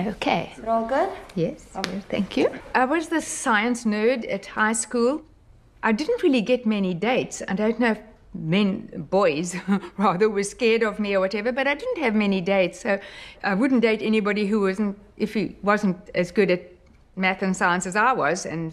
Okay. Is it all good? Yes, thank you. I was the science nerd at high school. I didn't really get many dates. I don't know if boys rather were scared of me or whatever, but I didn't have many dates, so I wouldn't date anybody if he wasn't as good at math and science as I was, and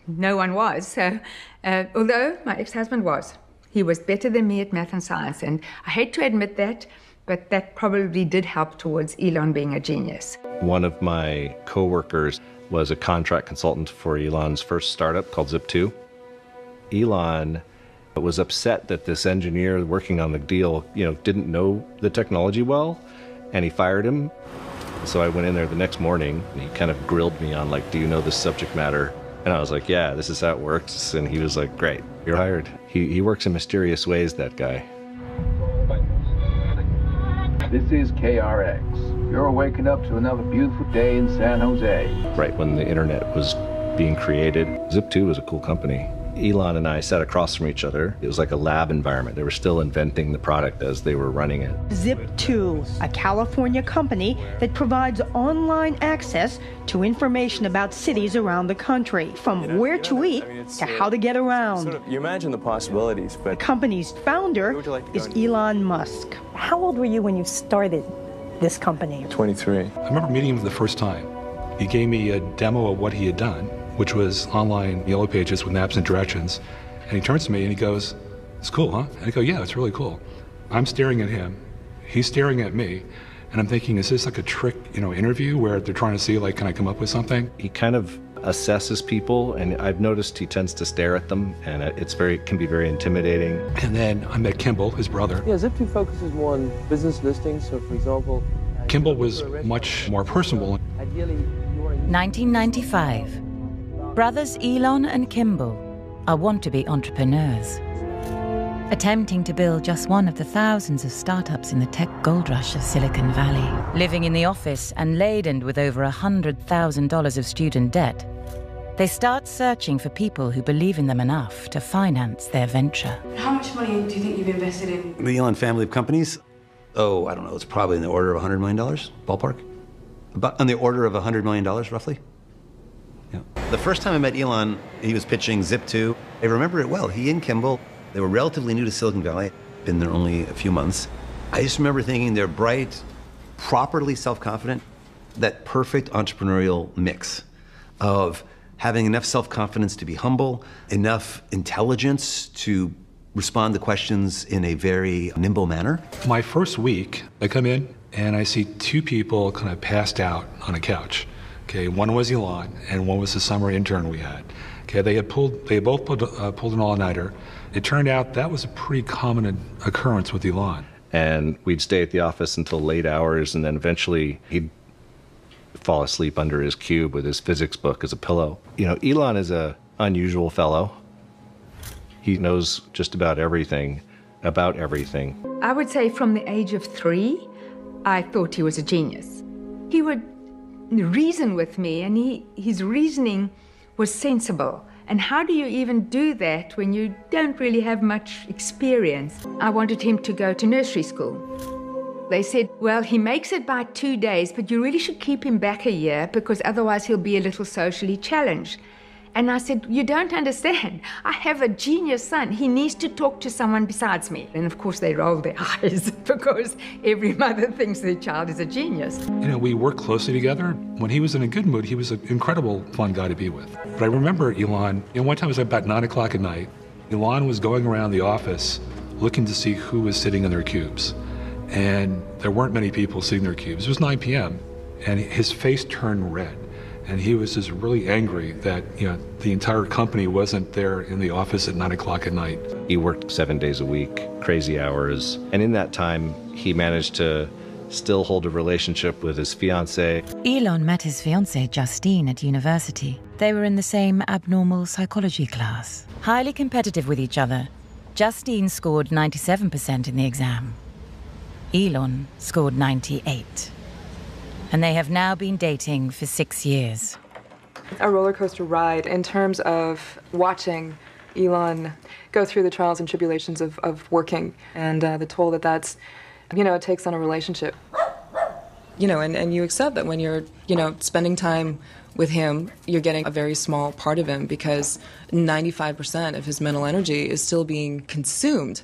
no one was. So, although my ex-husband was. He was better than me at math and science, and I hate to admit that, but that probably did help towards Elon being a genius. One of my coworkers was a contract consultant for Elon's first startup called Zip2. Elon was upset that this engineer working on the deal, didn't know the technology well, and he fired him. So I went in there the next morning, and he kind of grilled me on, do you know this subject matter? And I was like, yeah, this is how it works. And he was like, great, you're hired. He works in mysterious ways, that guy. This is KRX. You're waking up to another beautiful day in San Jose. Right when the internet was being created, Zip2 was a cool company. Elon and I sat across from each other. It was like a lab environment. They were still inventing the product as they were running it. Zip2, a California company that provides online access to information about cities around the country, from where to eat to how to get around. You imagine the possibilities, but... The company's founder is Elon Musk. How old were you when you started this company? 23. I remember meeting him for the first time. He gave me a demo of what he had done, which was online yellow pages with maps and directions. And he turns to me and he goes, "It's cool, huh?" And I go, "Yeah, it's really cool." I'm staring at him, he's staring at me, and I'm thinking, is this like a trick, interview where they're trying to see, can I come up with something? He kind of assesses people, and I've noticed he tends to stare at them, and it can be very intimidating. And then I met Kimball, his brother. Yeah, Zip2 focuses more on business listings. So, for example, Kimball was much more personable. Ideally, 1995. Brothers Elon and Kimball are want-to-be entrepreneurs, attempting to build just one of the thousands of startups in the tech gold rush of Silicon Valley. Living in the office and laden with over $100,000 of student debt, they start searching for people who believe in them enough to finance their venture. How much money do you think you've invested in? The Elon family of companies? Oh, I don't know. It's probably in the order of $100 million, ballpark. About on the order of $100 million, roughly. Yeah. The first time I met Elon, he was pitching Zip2. I remember it well. He and Kimball, they were relatively new to Silicon Valley, been there only a few months. I just remember thinking they're bright, properly self-confident, that perfect entrepreneurial mix of having enough self-confidence to be humble, enough intelligence to respond to questions in a very nimble manner. My first week, I come in and I see two people kind of passed out on a couch. Okay, one was Elon and one was the summer intern we had. Okay, they both pulled an all-nighter. It turned out that was a pretty common occurrence with Elon. And we'd stay at the office until late hours, and then eventually he'd fall asleep under his cube with his physics book as a pillow. Elon is an unusual fellow. He knows just about everything. I would say from the age of 3, I thought he was a genius. He would reason with me, and his reasoning was sensible. And how do you even do that when you don't really have much experience? I wanted him to go to nursery school. They said, well, he makes it by 2 days, but you really should keep him back a year because otherwise he'll be a little socially challenged. And I said, you don't understand. I have a genius son. He needs to talk to someone besides me. And of course they rolled their eyes because every mother thinks their child is a genius. We worked closely together. When he was in a good mood, he was an incredible, fun guy to be with. But I remember Elon, one time it was about 9 o'clock at night. Elon was going around the office looking to see who was sitting in their cubes. And there weren't many people sitting in their cubes. It was 9 p.m. and his face turned red. And he was just really angry that, the entire company wasn't there in the office at 9 o'clock at night. He worked 7 days a week, crazy hours. And in that time, he managed to still hold a relationship with his fiancée. Elon met his fiancée, Justine, at university. They were in the same abnormal psychology class. Highly competitive with each other, Justine scored 97% in the exam. Elon scored 98%. And they have now been dating for 6 years. A roller coaster ride in terms of watching Elon go through the trials and tribulations of working and the toll that's, it takes on a relationship. And you accept that when you're, spending time with him, you're getting a very small part of him because 95% of his mental energy is still being consumed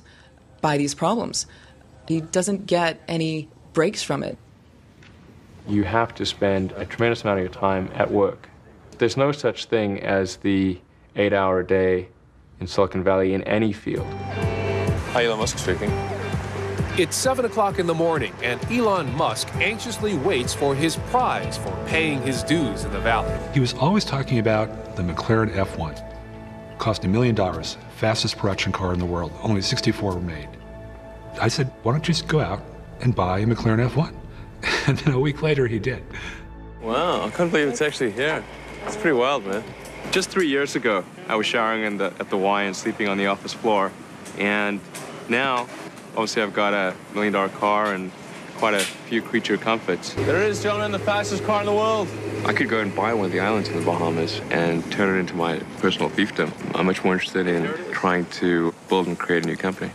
by these problems. He doesn't get any breaks from it. You have to spend a tremendous amount of your time at work. There's no such thing as the 8-hour day in Silicon Valley in any field. Hi, Elon Musk speaking. It's 7 o'clock in the morning, and Elon Musk anxiously waits for his prize for paying his dues in the valley. He was always talking about the McLaren F1. Cost $1 million, fastest production car in the world. Only 64 were made. I said, why don't you just go out and buy a McLaren F1? And then a week later, he did. Wow, I can't believe it's actually here. It's pretty wild, man. Just 3 years ago, I was showering at the Y and sleeping on the office floor. And now, obviously, I've got a $1 million car and quite a few creature comforts. There it is, gentlemen, the fastest car in the world. I could go and buy one of the islands in the Bahamas and turn it into my personal fiefdom. I'm much more interested in trying to build and create a new company.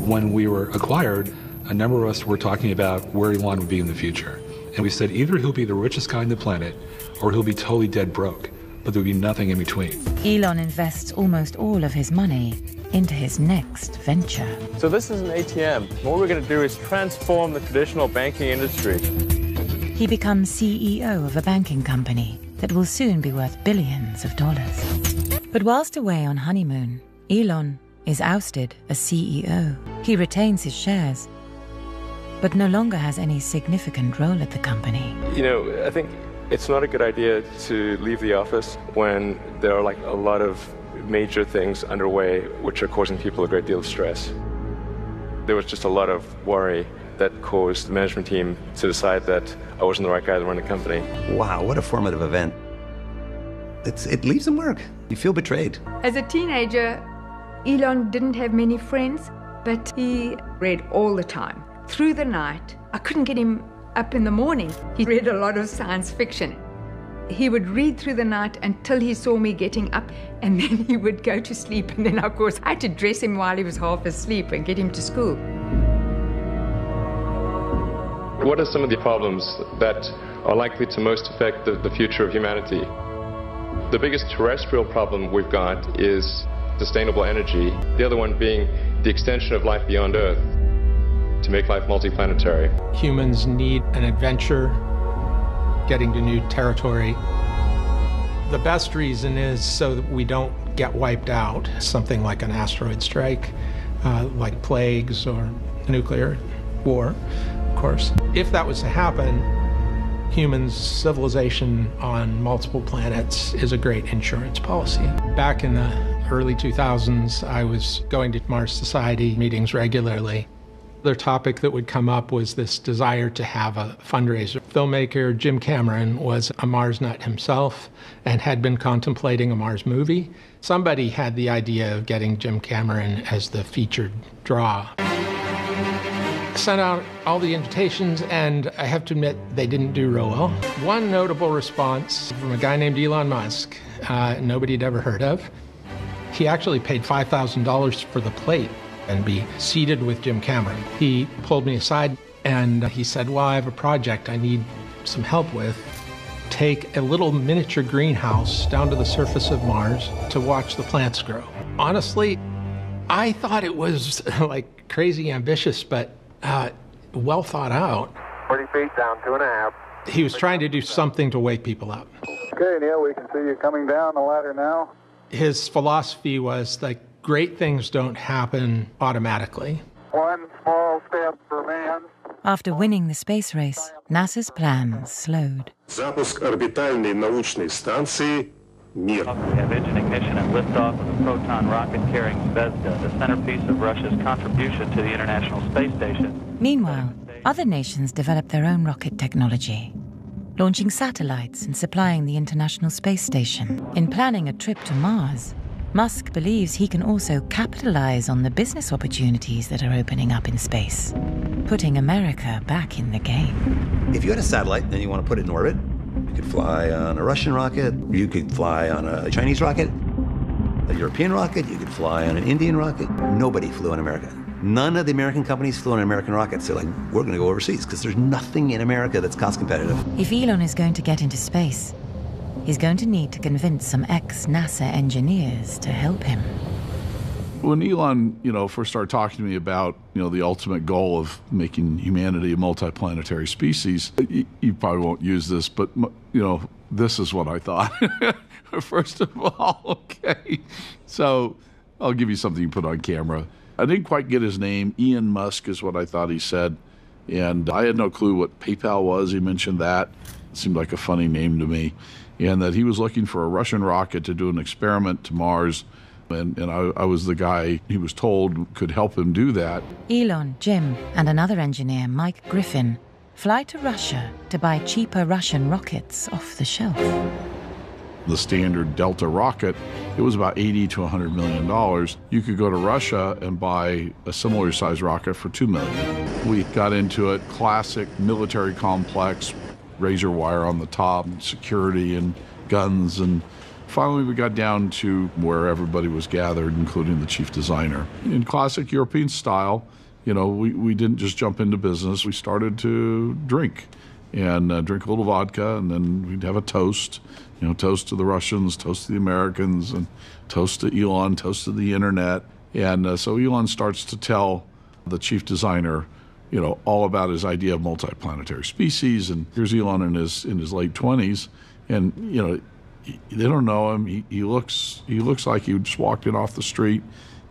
When we were acquired, a number of us were talking about where Elon would be in the future. And we said either he'll be the richest guy on the planet or he'll be totally dead broke, but there'll be nothing in between. Elon invests almost all of his money into his next venture. So this is an ATM. What we're going to do is transform the traditional banking industry. He becomes CEO of a banking company that will soon be worth billions of dollars. But whilst away on honeymoon, Elon is ousted as CEO. He retains his shares, but no longer has any significant role at the company. I think it's not a good idea to leave the office when there are a lot of major things underway which are causing people a great deal of stress. There was just a lot of worry that caused the management team to decide that I wasn't the right guy to run the company. Wow, what a formative event. It leaves some mark. You feel betrayed. As a teenager, Elon didn't have many friends, but he read all the time. Through the night, I couldn't get him up in the morning. He read a lot of science fiction. He would read through the night until he saw me getting up, and then he would go to sleep. And then, of course, I had to dress him while he was half asleep and get him to school. What are some of the problems that are likely to most affect the future of humanity? The biggest terrestrial problem we've got is sustainable energy. The other one being the extension of life beyond Earth to make life multiplanetary. Humans need an adventure, getting to new territory. The best reason is so that we don't get wiped out, something like an asteroid strike, like plagues or nuclear war, of course. If that was to happen, humans' civilization on multiple planets is a great insurance policy. Back in the early 2000s, I was going to Mars Society meetings regularly. The topic that would come up was this desire to have a fundraiser. Filmmaker Jim Cameron was a Mars nut himself and had been contemplating a Mars movie. Somebody had the idea of getting Jim Cameron as the featured draw. Sent out all the invitations, and I have to admit, they didn't do real well. One notable response from a guy named Elon Musk, nobody had ever heard of. He actually paid $5,000 for the plate and be seated with Jim Cameron. He pulled me aside and he said, well, I have a project I need some help with. Take a little miniature greenhouse down to the surface of Mars to watch the plants grow. Honestly, I thought it was like crazy ambitious, but well thought out. 40 feet down, 2.5. He was trying to do something to wake people up. Okay, Neil, we can see you coming down the ladder now. His philosophy was like, great things don't happen automatically. One small step for man. After winning the space race, NASA's plans slowed. Запуск орбитальной научной станции «Мир». We have engine ignition and liftoff of the Proton rocket carrying Zvezda, the centerpiece of Russia's contribution to the International Space Station. Meanwhile, other nations developed their own rocket technology, launching satellites and supplying the International Space Station. In planning a trip to Mars, Musk believes he can also capitalize on the business opportunities that are opening up in space, putting America back in the game. If you had a satellite and you want to put it in orbit, you could fly on a Russian rocket, you could fly on a Chinese rocket, a European rocket, you could fly on an Indian rocket. Nobody flew in America. None of the American companies flew on American rockets. They're like, we're going to go overseas because there's nothing in America that's cost competitive. If Elon is going to get into space, he's going to need to convince some ex-NASA engineers to help him. When Elon, first started talking to me about, the ultimate goal of making humanity a multiplanetary species, you probably won't use this, but, this is what I thought. First of all, okay. So I'll give you something you put on camera. I didn't quite get his name. Elon Musk is what I thought he said. And I had no clue what PayPal was. He mentioned that. It seemed like a funny name to me. And that he was looking for a Russian rocket to do an experiment to Mars. And I was the guy he was told could help him do that. Elon, Jim, and another engineer, Mike Griffin, fly to Russia to buy cheaper Russian rockets off the shelf. The standard Delta rocket, it was about $80 to $100 million. You could go to Russia and buy a similar size rocket for $2 million. We got into it, classic military complex, razor wire on the top, security and guns, and finally we got down to where everybody was gathered, including the chief designer. In classic European style, we didn't just jump into business. We started to drink and drink a little vodka, and then we'd have a toast. Toast to the Russians, toast to the Americans, and toast to Elon, toast to the internet. And so Elon starts to tell the chief designer, all about his idea of multiplanetary species. And here's Elon in his late 20s, and they don't know him. He looks like he just walked in off the street,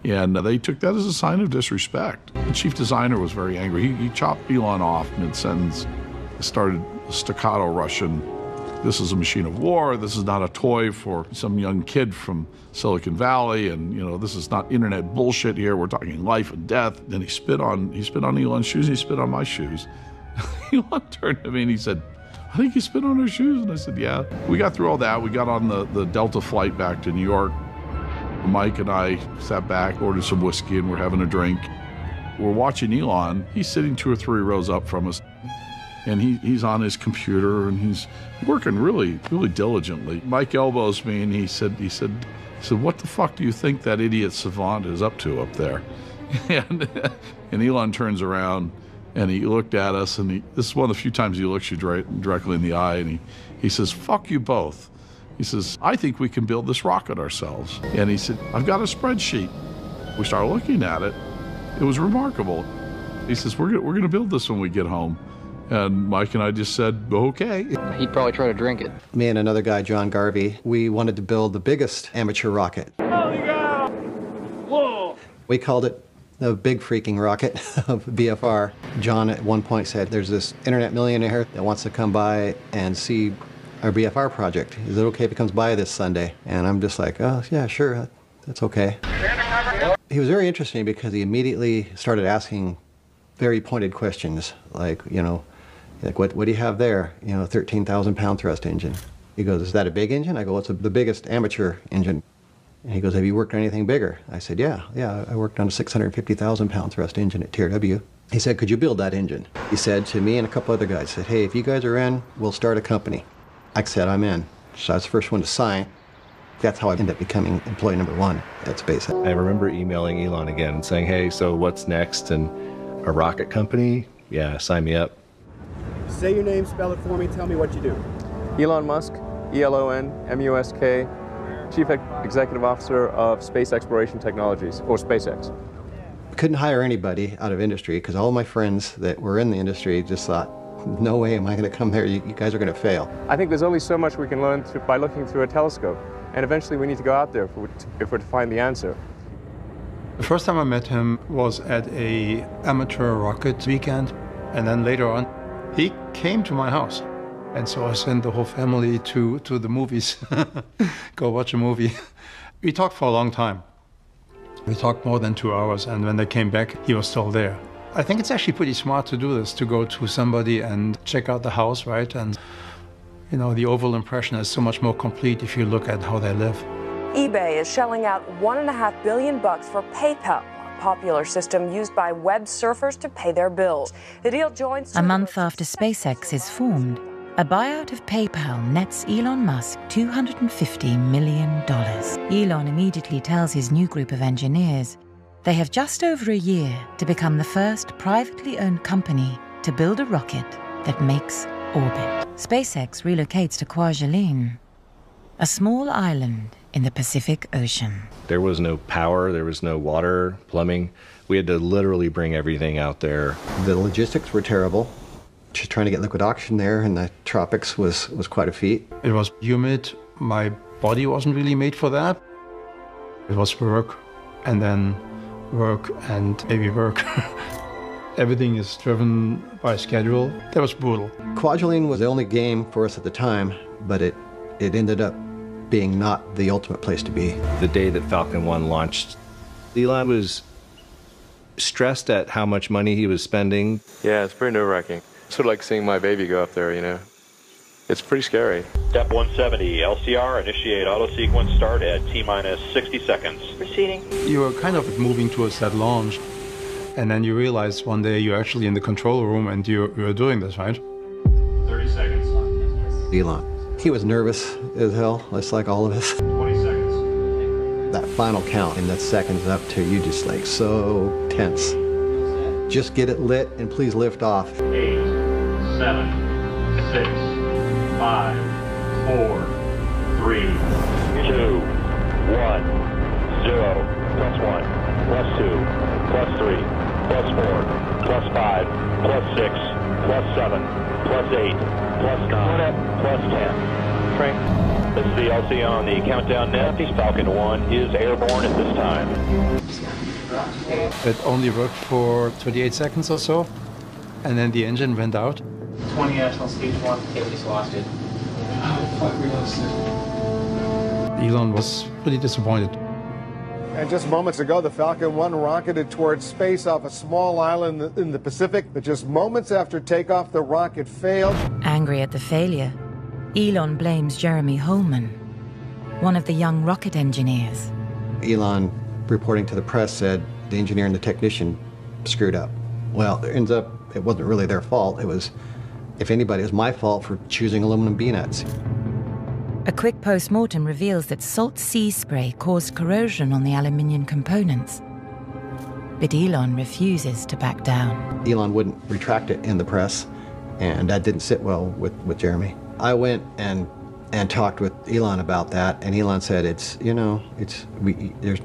and they took that as a sign of disrespect. The chief designer was very angry. He chopped Elon off mid-sentence, started staccato Russian. This is a machine of war. This is not a toy for some young kid from Silicon Valley, and this is not internet bullshit here. We're talking life and death. Then he spit on Elon's shoes. He spit on my shoes. Elon turned to me and he said, "I think you spit on our shoes." And I said, "Yeah." We got through all that. We got on the Delta flight back to New York. Mike and I sat back, ordered some whiskey, and we're having a drink. We're watching Elon. He's sitting 2 or 3 rows up from us. And he's on his computer, and he's working really, really diligently. Mike elbows me, and he said, "What the fuck do you think that idiot savant is up to up there?" And Elon turns around, and he looked at us, and this is one of the few times he looks you directly in the eye, and he says, "Fuck you both." He says, "I think we can build this rocket ourselves." And he said, "I've got a spreadsheet." We started looking at it. It was remarkable. He says, we're gonna build this when we get home." And Mike and I just said, okay. He'd probably try to drink it. Me and another guy, John Garvey, we wanted to build the biggest amateur rocket. Whoa! We called it the big freaking rocket of BFR. John at one point said, "There's this internet millionaire that wants to come by and see our BFR project. Is it okay if he comes by this Sunday?" And I'm just like, "Oh, yeah, sure, that's okay." He was very interesting because he immediately started asking very pointed questions, like, what do you have there? 13,000-pound thrust engine. He goes, "Is that a big engine?" I go, "It's the biggest amateur engine." And he goes, "Have you worked on anything bigger?" I said, yeah, I worked on a 650,000-pound thrust engine at TRW. He said, "Could you build that engine?" He said to me and a couple other guys, said, "Hey, if you guys are in, we'll start a company." I said, "I'm in." So I was the first one to sign. That's how I ended up becoming employee number 1 at SpaceX. I remember emailing Elon again and saying, "Hey, so what's next? And a rocket company? Yeah, sign me up." Say your name, spell it for me, tell me what you do. Elon Musk, Elon Musk, Chief Executive Officer of Space Exploration Technologies, or SpaceX. Couldn't hire anybody out of industry because all my friends that were in the industry just thought, "No way am I going to come there. You guys are going to fail." I think there's only so much we can learn by looking through a telescope, and eventually we need to go out there if we're to find the answer. The first time I met him was at a amateur rocket weekend, and then later on, he came to my house. And so I sent the whole family to the movies, go watch a movie. We talked for a long time. We talked more than 2 hours, and when they came back, he was still there. I think it's actually pretty smart to do this, to go to somebody and check out the house, right? And, the overall impression is so much more complete if you look at how they live. eBay is shelling out $1.5 billion for PayPal, a popular system used by web surfers to pay their bills. The deal joins... A month after SpaceX is formed, a buyout of PayPal nets Elon Musk $250 million. Elon immediately tells his new group of engineers They have just over a year to become the first privately owned company to build a rocket that makes orbit. SpaceX relocates to Kwajalein, a small island in the Pacific Ocean. There was no power, there was no water, plumbing. We had to literally bring everything out there. The logistics were terrible. Just trying to get liquid oxygen there in the tropics was quite a feat. It was humid. My body wasn't really made for that. It was work, and then work, and maybe work. Everything is driven by schedule. That was brutal. Kwajalein was the only game for us at the time, but it ended up being not the ultimate place to be. The day that Falcon 1 launched, Elon was stressed at how much money he was spending. Yeah, it's pretty nerve-wracking. Sort of like seeing my baby go up there, you know. It's pretty scary. Step 170, LCR, initiate auto sequence start at T-minus 60 seconds. Proceeding. You were kind of moving towards that launch, and then you realize one day you're actually in the control room and you're doing this, right? 30 seconds. Elon. He was nervous as hell, just like all of us. 20 seconds. That final count in that seconds up to you just like so tense. Just get it lit and please lift off. 8, 7, 6, 5, 4, 3, 2, 1, 0, +1, +2, +3, +4, +5, +6, +7, +8, +9, +10. Frank, this is the LC on the countdown net. Falcon 1 is airborne at this time. It only worked for 28 seconds or so, and then the engine went out. 20 national stage 1, activities lost it. Oh, fuck, we lost it. Elon was pretty disappointed. And just moments ago, the Falcon 1 rocketed towards space off a small island in the Pacific. But just moments after takeoff, the rocket failed. Angry at the failure, Elon blames Jeremy Holman, one of the young rocket engineers. Elon, reporting to the press, said the engineer and the technician screwed up. Well, it ends up, it wasn't really their fault. It was, if anybody, it was my fault for choosing aluminum B-nuts. A quick post-mortem reveals that salt sea spray caused corrosion on the aluminium components. But Elon refuses to back down. Elon wouldn't retract it in the press, and that didn't sit well with Jeremy. I went and talked with Elon about that, and Elon said, there's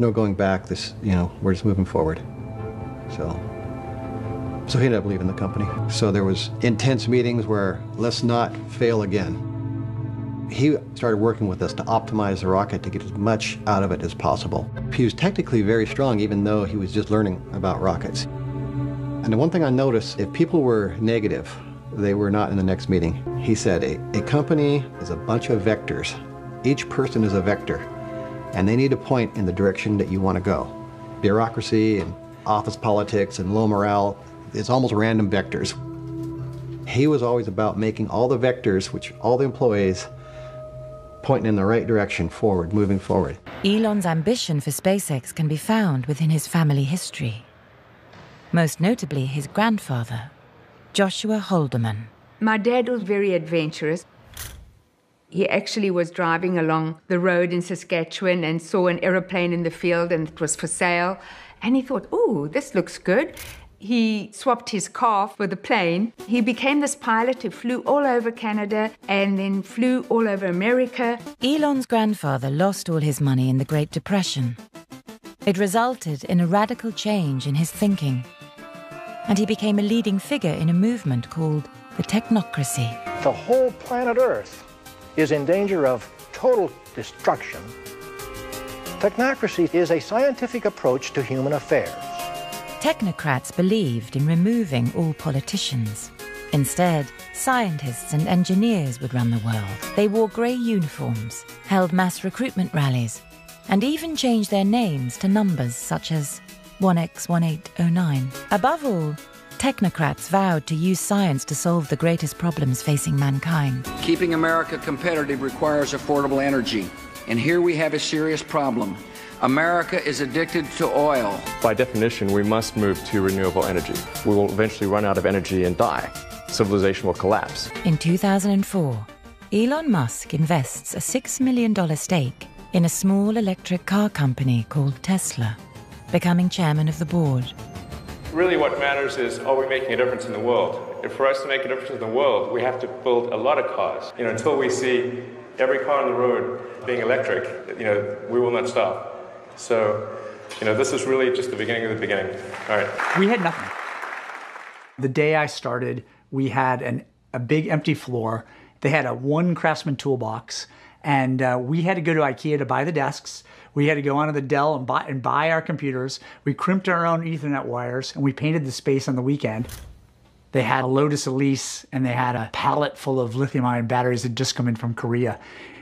no going back. We're just moving forward. So he ended up leaving the company. So there was intense meetings where let's not fail again. He started working with us to optimize the rocket to get as much out of it as possible. He was technically very strong, even though he was just learning about rockets. And the one thing I noticed, if people were negative, they were not in the next meeting. He said, a company is a bunch of vectors. Each person is a vector, and they need to point in the direction that you want to go. Bureaucracy and office politics and low morale, it's almost random vectors. He was always about making all the vectors, which all the employees, pointing in the right direction forward, moving forward. Elon's ambition for SpaceX can be found within his family history. Most notably his grandfather, Joshua Haldeman. My dad was very adventurous. He actually was driving along the road in Saskatchewan and saw an aeroplane in the field and it was for sale. And he thought, ooh, this looks good. He swapped his car for the plane. He became this pilot who flew all over Canada and then flew all over America. Elon's grandfather lost all his money in the Great Depression. It resulted in a radical change in his thinking, and he became a leading figure in a movement called the technocracy. The whole planet Earth is in danger of total destruction. Technocracy is a scientific approach to human affairs. Technocrats believed in removing all politicians. Instead, scientists and engineers would run the world. They wore grey uniforms, held mass recruitment rallies, and even changed their names to numbers such as 1X1809. Above all, technocrats vowed to use science to solve the greatest problems facing mankind. Keeping America competitive requires affordable energy. And here we have a serious problem. America is addicted to oil. By definition, we must move to renewable energy. We will eventually run out of energy and die. Civilization will collapse. In 2004, Elon Musk invests a $6 million stake in a small electric car company called Tesla. becoming chairman of the board. Really what matters is, are we making a difference in the world? And for us to make a difference in the world, we have to build a lot of cars. Until we see every car on the road being electric, we will not stop. So, this is really just the beginning of the beginning. All right. We had nothing. The day I started, we had a big empty floor. They had a one Craftsman toolbox, and we had to go to IKEA to buy the desks. We had to go onto the Dell and buy our computers. We crimped our own Ethernet wires, and we painted the space on the weekend. They had a Lotus Elise, and they had a pallet full of lithium-ion batteries that had just come in from Korea.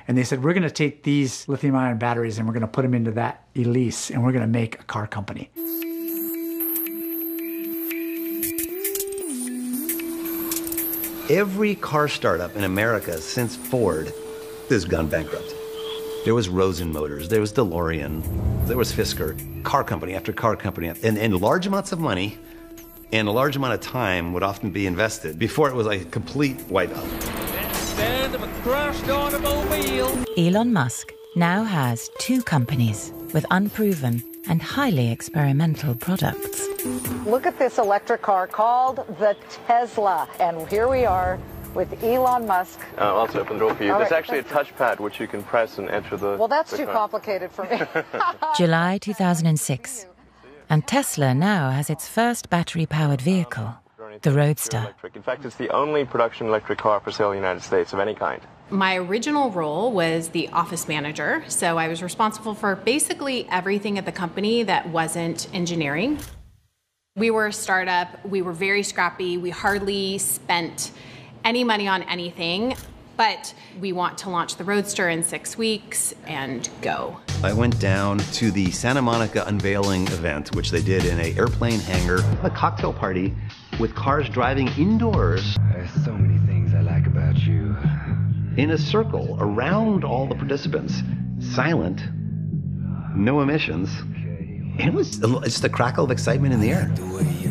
And they said, we're going to take these lithium-ion batteries and we're going to put them into that Elise, and we're going to make a car company. Every car startup in America since Ford has gone bankrupt. There was Rosen Motors, there was DeLorean, there was Fisker, car company after car company. And large amounts of money and a large amount of time would often be invested before it was like a complete wipeout. Instead of a crushed automobile. Elon Musk now has 2 companies with unproven and highly experimental products. Look at this electric car called the Tesla. And here we are with Elon Musk. I'll also open the door for you. All There's right, actually a touchpad which you can press and enter the... Well, that's the too car. complicated for me. July 2006. And Tesla now has its first battery-powered vehicle, the Roadster. In fact, it's the only production electric car for sale in the United States of any kind. My original role was the office manager, so I was responsible for basically everything at the company that wasn't engineering. We were a startup, we were very scrappy, we hardly spent any money on anything, but we want to launch the Roadster in 6 weeks and go. I went down to the Santa Monica unveiling event, which they did in an airplane hangar, a cocktail party with cars driving indoors. There's so many things I like about you. In a circle around all the participants, silent, no emissions. It was just a crackle of excitement in the air.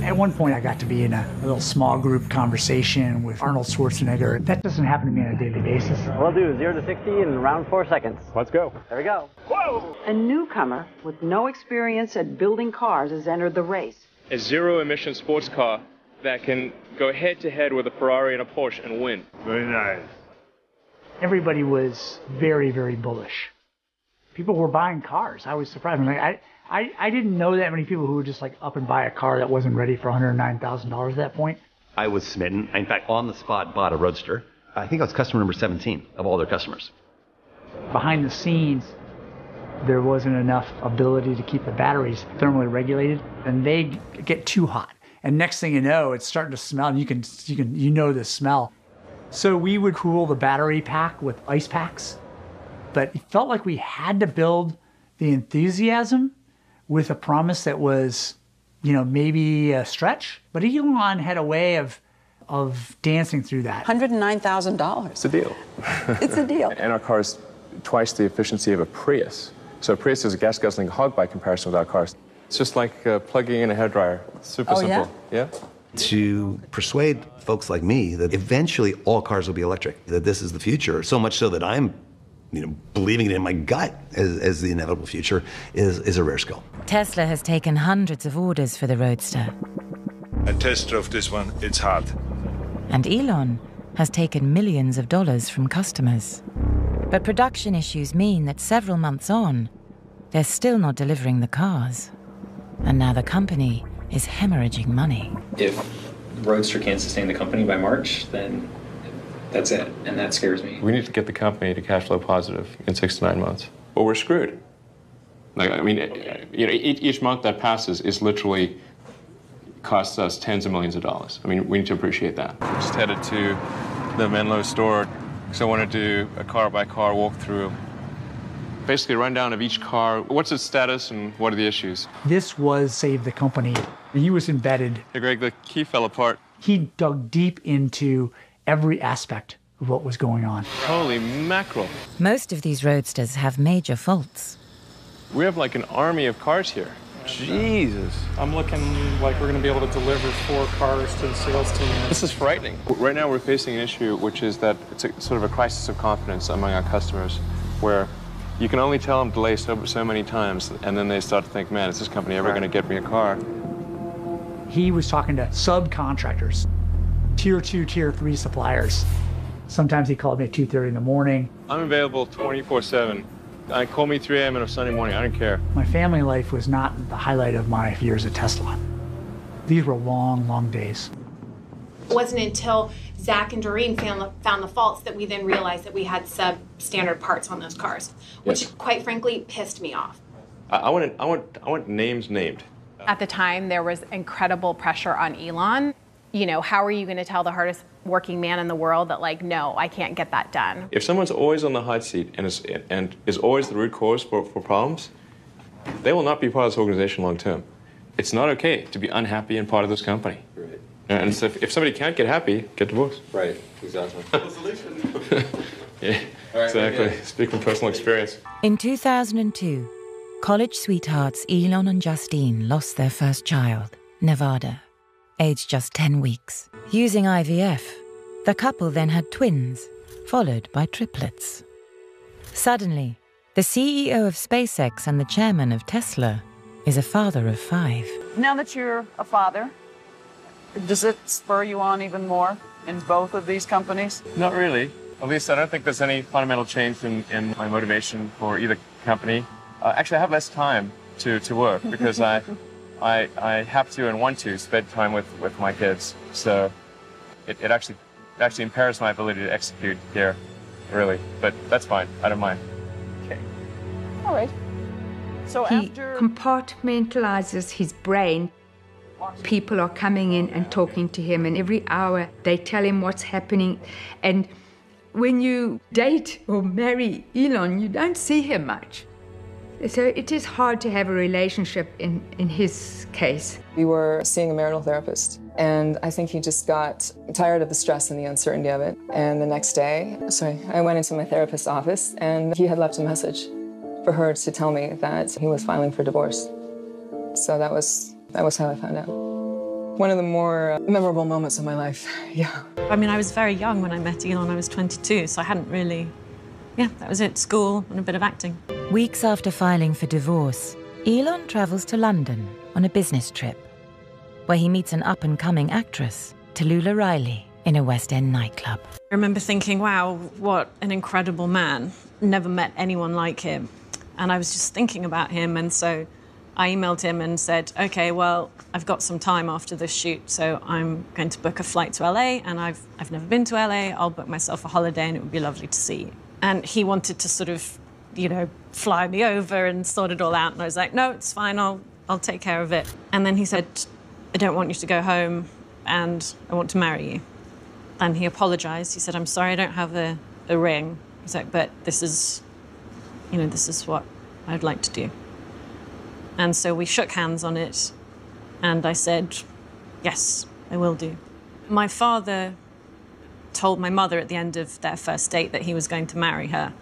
At one point, I got to be in a little small group conversation with Arnold Schwarzenegger. That doesn't happen to me on a daily basis. We'll do 0 to 60 in around 4 seconds. Let's go. There we go. Whoa! A newcomer with no experience at building cars has entered the race. A zero-emission sports car that can go head-to-head with a Ferrari and a Porsche and win. Very nice. Everybody was very, very bullish. People were buying cars. I was surprised. I didn't know that many people who would just like up and buy a car that wasn't ready for $109,000 at that point. I was smitten. I, in fact, on the spot bought a Roadster. I think I was customer number 17 of all their customers. Behind the scenes, there wasn't enough ability to keep the batteries thermally regulated, and they get too hot. And next thing you know, it's starting to smell, and you know the smell. So we would cool the battery pack with ice packs, but it felt like we had to build the enthusiasm with a promise that was, maybe a stretch. But Elon had a way of dancing through that. $109,000. It's a deal. It's a deal. And our car is twice the efficiency of a Prius. So a Prius is a gas-guzzling hog by comparison with our cars. It's just like plugging in a hairdryer. It's super simple. Yeah? To persuade folks like me that eventually all cars will be electric, that this is the future, so much so that I'm believing it in my gut as the inevitable future is a rare skill. Tesla has taken hundreds of orders for the Roadster. I test drove this one, it's hot. And Elon has taken millions of dollars from customers. But production issues mean that several months on, they're still not delivering the cars. And now the company is hemorrhaging money. If Roadster can't sustain the company by March, then that's it, and that scares me. We need to get the company to cash flow positive in 6 to 9 months, or we're screwed. Each month that passes is literally costs us tens of millions of dollars. We need to appreciate that. We just headed to the Menlo store, because I want to do a car-by-car walkthrough. Basically, a rundown of each car. What's its status and what are the issues? This was Save the Company. He was embedded. Hey, Greg, the key fell apart. He dug deep into every aspect of what was going on. Holy mackerel. Most of these Roadsters have major faults. We have like an army of cars here. Jesus. I'm looking like we're going to be able to deliver 4 cars to the sales team. This is frightening. Right now we're facing an issue, which is that it's sort of a crisis of confidence among our customers, where You can only tell them delay so many times, and then they start to think, man, is this company ever going to get me a car? He was talking to subcontractors, tier 2, tier 3 suppliers. Sometimes he called me at 2:30 in the morning. I'm available 24/7. Call me 3 a.m. on a Sunday morning, I don't care. My family life was not the highlight of my years at Tesla. These were long, long days. It wasn't until Zach and Doreen found the faults that we then realized that we had substandard parts on those cars, which quite frankly pissed me off. I want names named. At the time, there was incredible pressure on Elon. You know, how are you going to tell the hardest working man in the world that, like, no, I can't get that done? If someone's always on the hot seat and is always the root cause for problems, they will not be part of this organization long term. It's not okay to be unhappy and part of this company. Right. And so if somebody can't get happy, get divorced. Right, exactly. The solution. Yeah, right, exactly. Yeah. Speak from personal experience. In 2002, college sweethearts Elon and Justine lost their first child, Nevada, aged just 10 weeks. Using IVF, the couple then had twins, followed by triplets. Suddenly, the CEO of SpaceX and the chairman of Tesla is a father of 5. Now that you're a father, does it spur you on even more in both of these companies? Not really. At least I don't think there's any fundamental change in my motivation for either company. Actually, I have less time to work because I have to and want to spend time with my kids. So it actually impairs my ability to execute here, really. But that's fine. I don't mind. Okay. All right. So he compartmentalizes his brain. People are coming in and talking to him, and every hour they tell him what's happening. And when you date or marry Elon, you don't see him much. So it is hard to have a relationship in his case. We were seeing a marital therapist, and I think he just got tired of the stress and the uncertainty of it. And the next day, I went into my therapist's office, and he had left a message for her to tell me that he was filing for divorce. So that was how I found out. One of the more memorable moments of my life, yeah. I mean, I was very young when I met Elon. I was 22, so I hadn't really, that was it, school and a bit of acting. Weeks after filing for divorce, Elon travels to London on a business trip, where he meets an up-and-coming actress, Tallulah Riley, in a West End nightclub. I remember thinking, wow, what an incredible man. Never met anyone like him. And I was just thinking about him, and so I emailed him and said, okay, well, I've got some time after this shoot, so I'm going to book a flight to LA, and I've never been to LA. I'll book myself a holiday, and it would be lovely to see you. And he wanted to sort of, fly me over and sort it all out, and I was like, no, it's fine, I'll take care of it. And then he said, I don't want you to go home, and I want to marry you. And he apologized. He said, I'm sorry, I don't have a ring. He's like, but this is what I'd like to do. And so we shook hands on it, and I said, yes, I will do. My father told my mother at the end of their first date that he was going to marry her.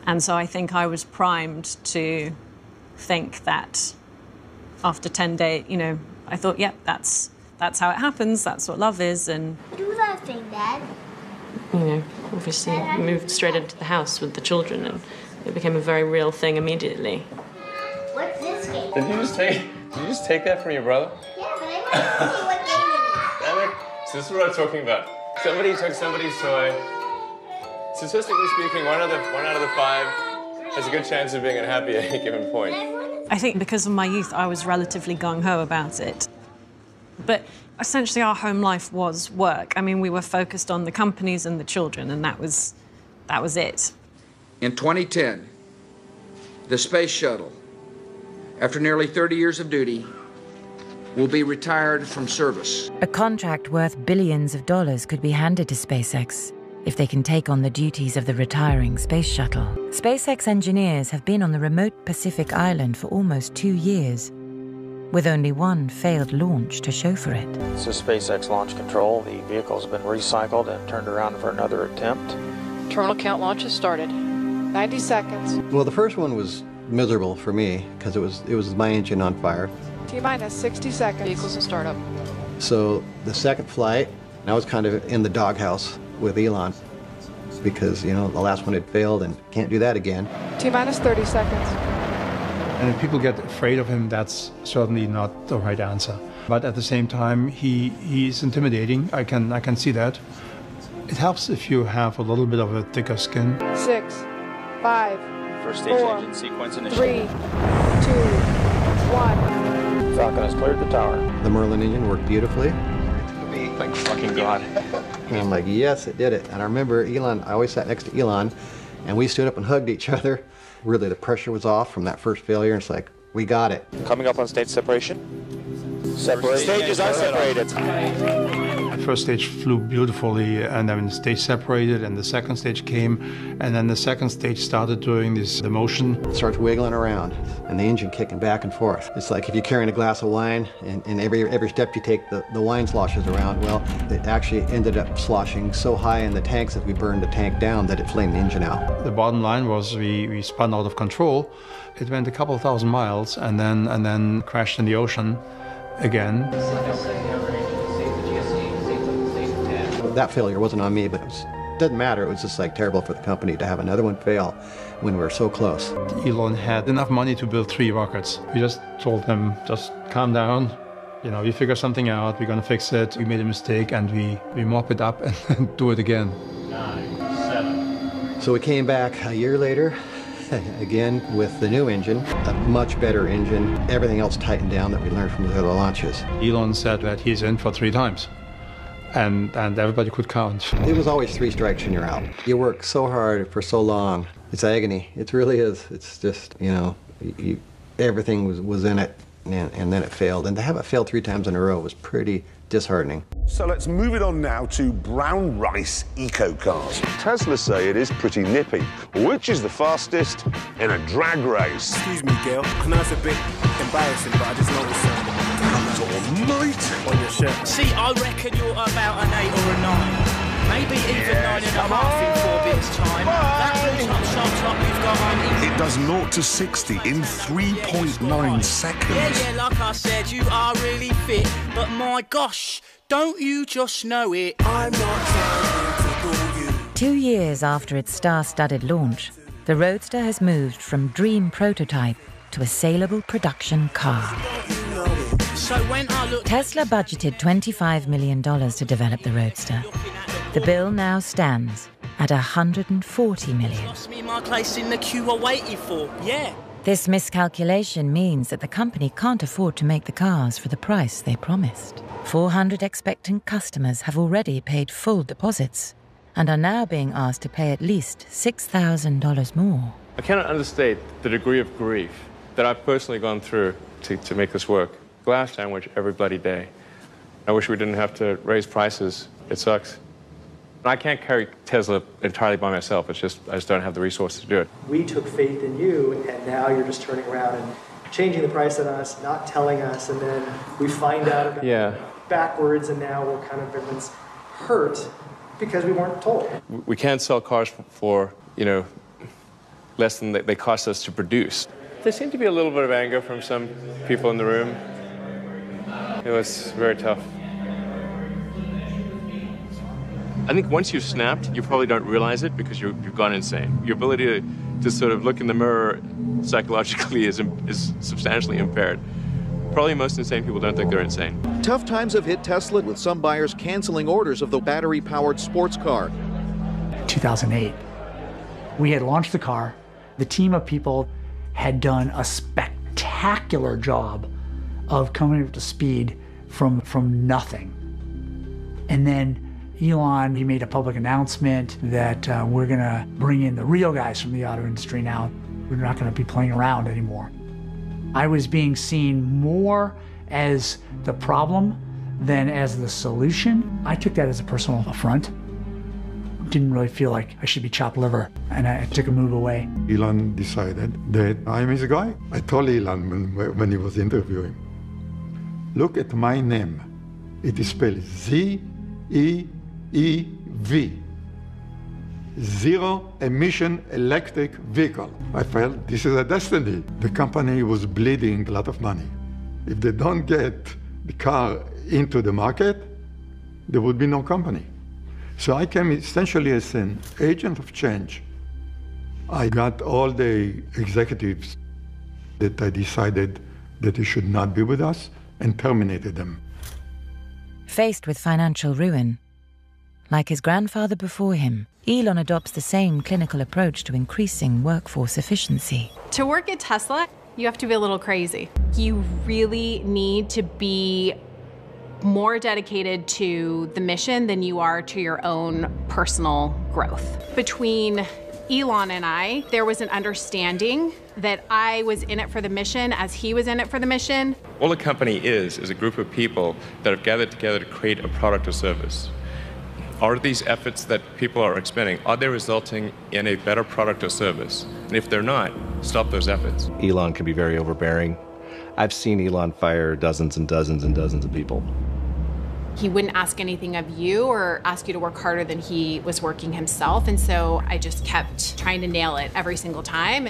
And so I think I was primed to think that after 10 days, I thought, yep, that's how it happens, that's what love is, and... Do that thing, Dad. Obviously moved straight into the house with the children, and it became a very real thing immediately. What's this game? Did you just take that from your brother? Yeah, but I want to see what game it is. So this is what I'm talking about. Somebody took somebody's toy. Statistically speaking, one out of the 5 has a good chance of being unhappy at any given point. I think because of my youth, I was relatively gung-ho about it. But essentially, our home life was work. I mean, we were focused on the companies and the children, and that was it. In 2010, the space shuttle, after nearly 30 years of duty, will be retired from service. A contract worth billions of dollars could be handed to SpaceX if they can take on the duties of the retiring space shuttle. SpaceX engineers have been on the remote Pacific island for almost 2 years, with only one failed launch to show for it. This is SpaceX Launch Control. The vehicle has been recycled and turned around for another attempt. Terminal count launch has started. 90 seconds. Well, the first one was miserable for me because it was my engine on fire. T-minus 60 seconds. Vehicles will start up. So the second flight, I was kind of in the doghouse with Elon. because, you know, the last one had failed and can't do that again. T-minus 30 seconds. And if people get afraid of him, that's certainly not the right answer. But at the same time, he's intimidating. I can see that. It helps if you have a little bit of a thicker skin. 6, 5, First stage 4, engine sequence 3, 2, initiated. 1. Falcon has cleared the tower. The Merlin engine worked beautifully. Thank fucking God. And I'm like, yes, it did it. And I remember Elon, I always sat next to Elon, and we stood up and hugged each other. Really, the pressure was off from that first failure, and it's like, we got it. Coming up on stage separation. Stages are separated. The first stage flew beautifully, and then the stage separated, and the second stage came, and then the second stage started doing the motion. It starts wiggling around, and the engine kicking back and forth. It's like if you're carrying a glass of wine, and every step you take, the wine sloshes around. Well, it actually ended up sloshing so high in the tanks that we burned the tank down that it flamed the engine out. The bottom line was we spun out of control. It went a couple of thousand miles, and then crashed in the ocean again. That failure wasn't on me, but it doesn't matter. It was just like terrible for the company to have another one fail when we were so close. Elon had enough money to build 3 rockets. We just told him, just calm down. You know, we figure something out. We're gonna fix it. We made a mistake, and we mop it up and do it again. 9, 7. So we came back a year later, again with the new engine, a much better engine. Everything else tightened down that we learned from the other launches. Elon said that he's in for 3 times. And everybody could count. It was always 3 strikes and you're out. You work so hard for so long. It's agony. It really is. It's just, you know, everything was in it, and then it failed. And to have it fail 3 times in a row was pretty disheartening. So let's move it on now to brown rice eco cars. Tesla say it is pretty nippy. Which is the fastest in a drag race? Excuse me, Gail. I know it's a bit embarrassing, but I just noticed something. On your shirt. See, I reckon you're about an 8 or a 9. Maybe even 9.5 in 4 bits time. That blue top shot top you've got on. It does 0 to 60 in 3.9 seconds. Yeah, like I said, you are really fit. But my gosh, don't you just know it? I'm not trying to fool you. 2 years after its star-studded launch, the Roadster has moved from dream prototype to a saleable production car. So when I look... Tesla budgeted $25 million to develop the Roadster. The bill now stands at $140 million. Lost me my place in the queue I waited for, yeah. This miscalculation means that the company can't afford to make the cars for the price they promised. 400 expectant customers have already paid full deposits and are now being asked to pay at least $6,000 more. I cannot understate the degree of grief that I've personally gone through to make this work. Glass sandwich every bloody day. I wish we didn't have to raise prices. It sucks. I can't carry Tesla entirely by myself. It's just, I just don't have the resources to do it. We took faith in you, and now you're just turning around and changing the price on us, not telling us, and then we find out about it backwards, and now we're kind of, everyone's hurt because we weren't told. We can't sell cars for you know, less than they cost us to produce. There seemed to be a little bit of anger from some people in the room. It was very tough. I think once you've snapped, you probably don't realize it because you've gone insane. Your ability to sort of look in the mirror psychologically is substantially impaired. Probably most insane people don't think they're insane. Tough times have hit Tesla, with some buyers canceling orders of the battery-powered sports car. 2008, we had launched the car. The team of people had done a spectacular job of coming up to speed from nothing. And then Elon, he made a public announcement that we're gonna bring in the real guys from the auto industry now. We're not gonna be playing around anymore. I was being seen more as the problem than as the solution. I took that as a personal affront. Didn't really feel like I should be chopped liver, and I took a move away. Elon decided that I'm his guy. I told Elon when he was interviewing, look at my name. It is spelled Z-E-E-V. Zero emission electric vehicle. I felt this is a destiny. The company was bleeding a lot of money. If they don't get the car into the market, there would be no company. So I came essentially as an agent of change. I got all the executives that I decided that they should not be with us and terminated them. Faced with financial ruin, like his grandfather before him, Elon adopts the same clinical approach to increasing workforce efficiency. To work at Tesla, you have to be a little crazy. You really need to be more dedicated to the mission than you are to your own personal growth. Between Elon and I, there was an understanding that I was in it for the mission as he was in it for the mission. All a company is a group of people that have gathered together to create a product or service. Are these efforts that people are expending, are they resulting in a better product or service? And if they're not, stop those efforts. Elon can be very overbearing. I've seen Elon fire dozens and dozens and dozens of people. He wouldn't ask anything of you or ask you to work harder than he was working himself. And so I just kept trying to nail it every single time.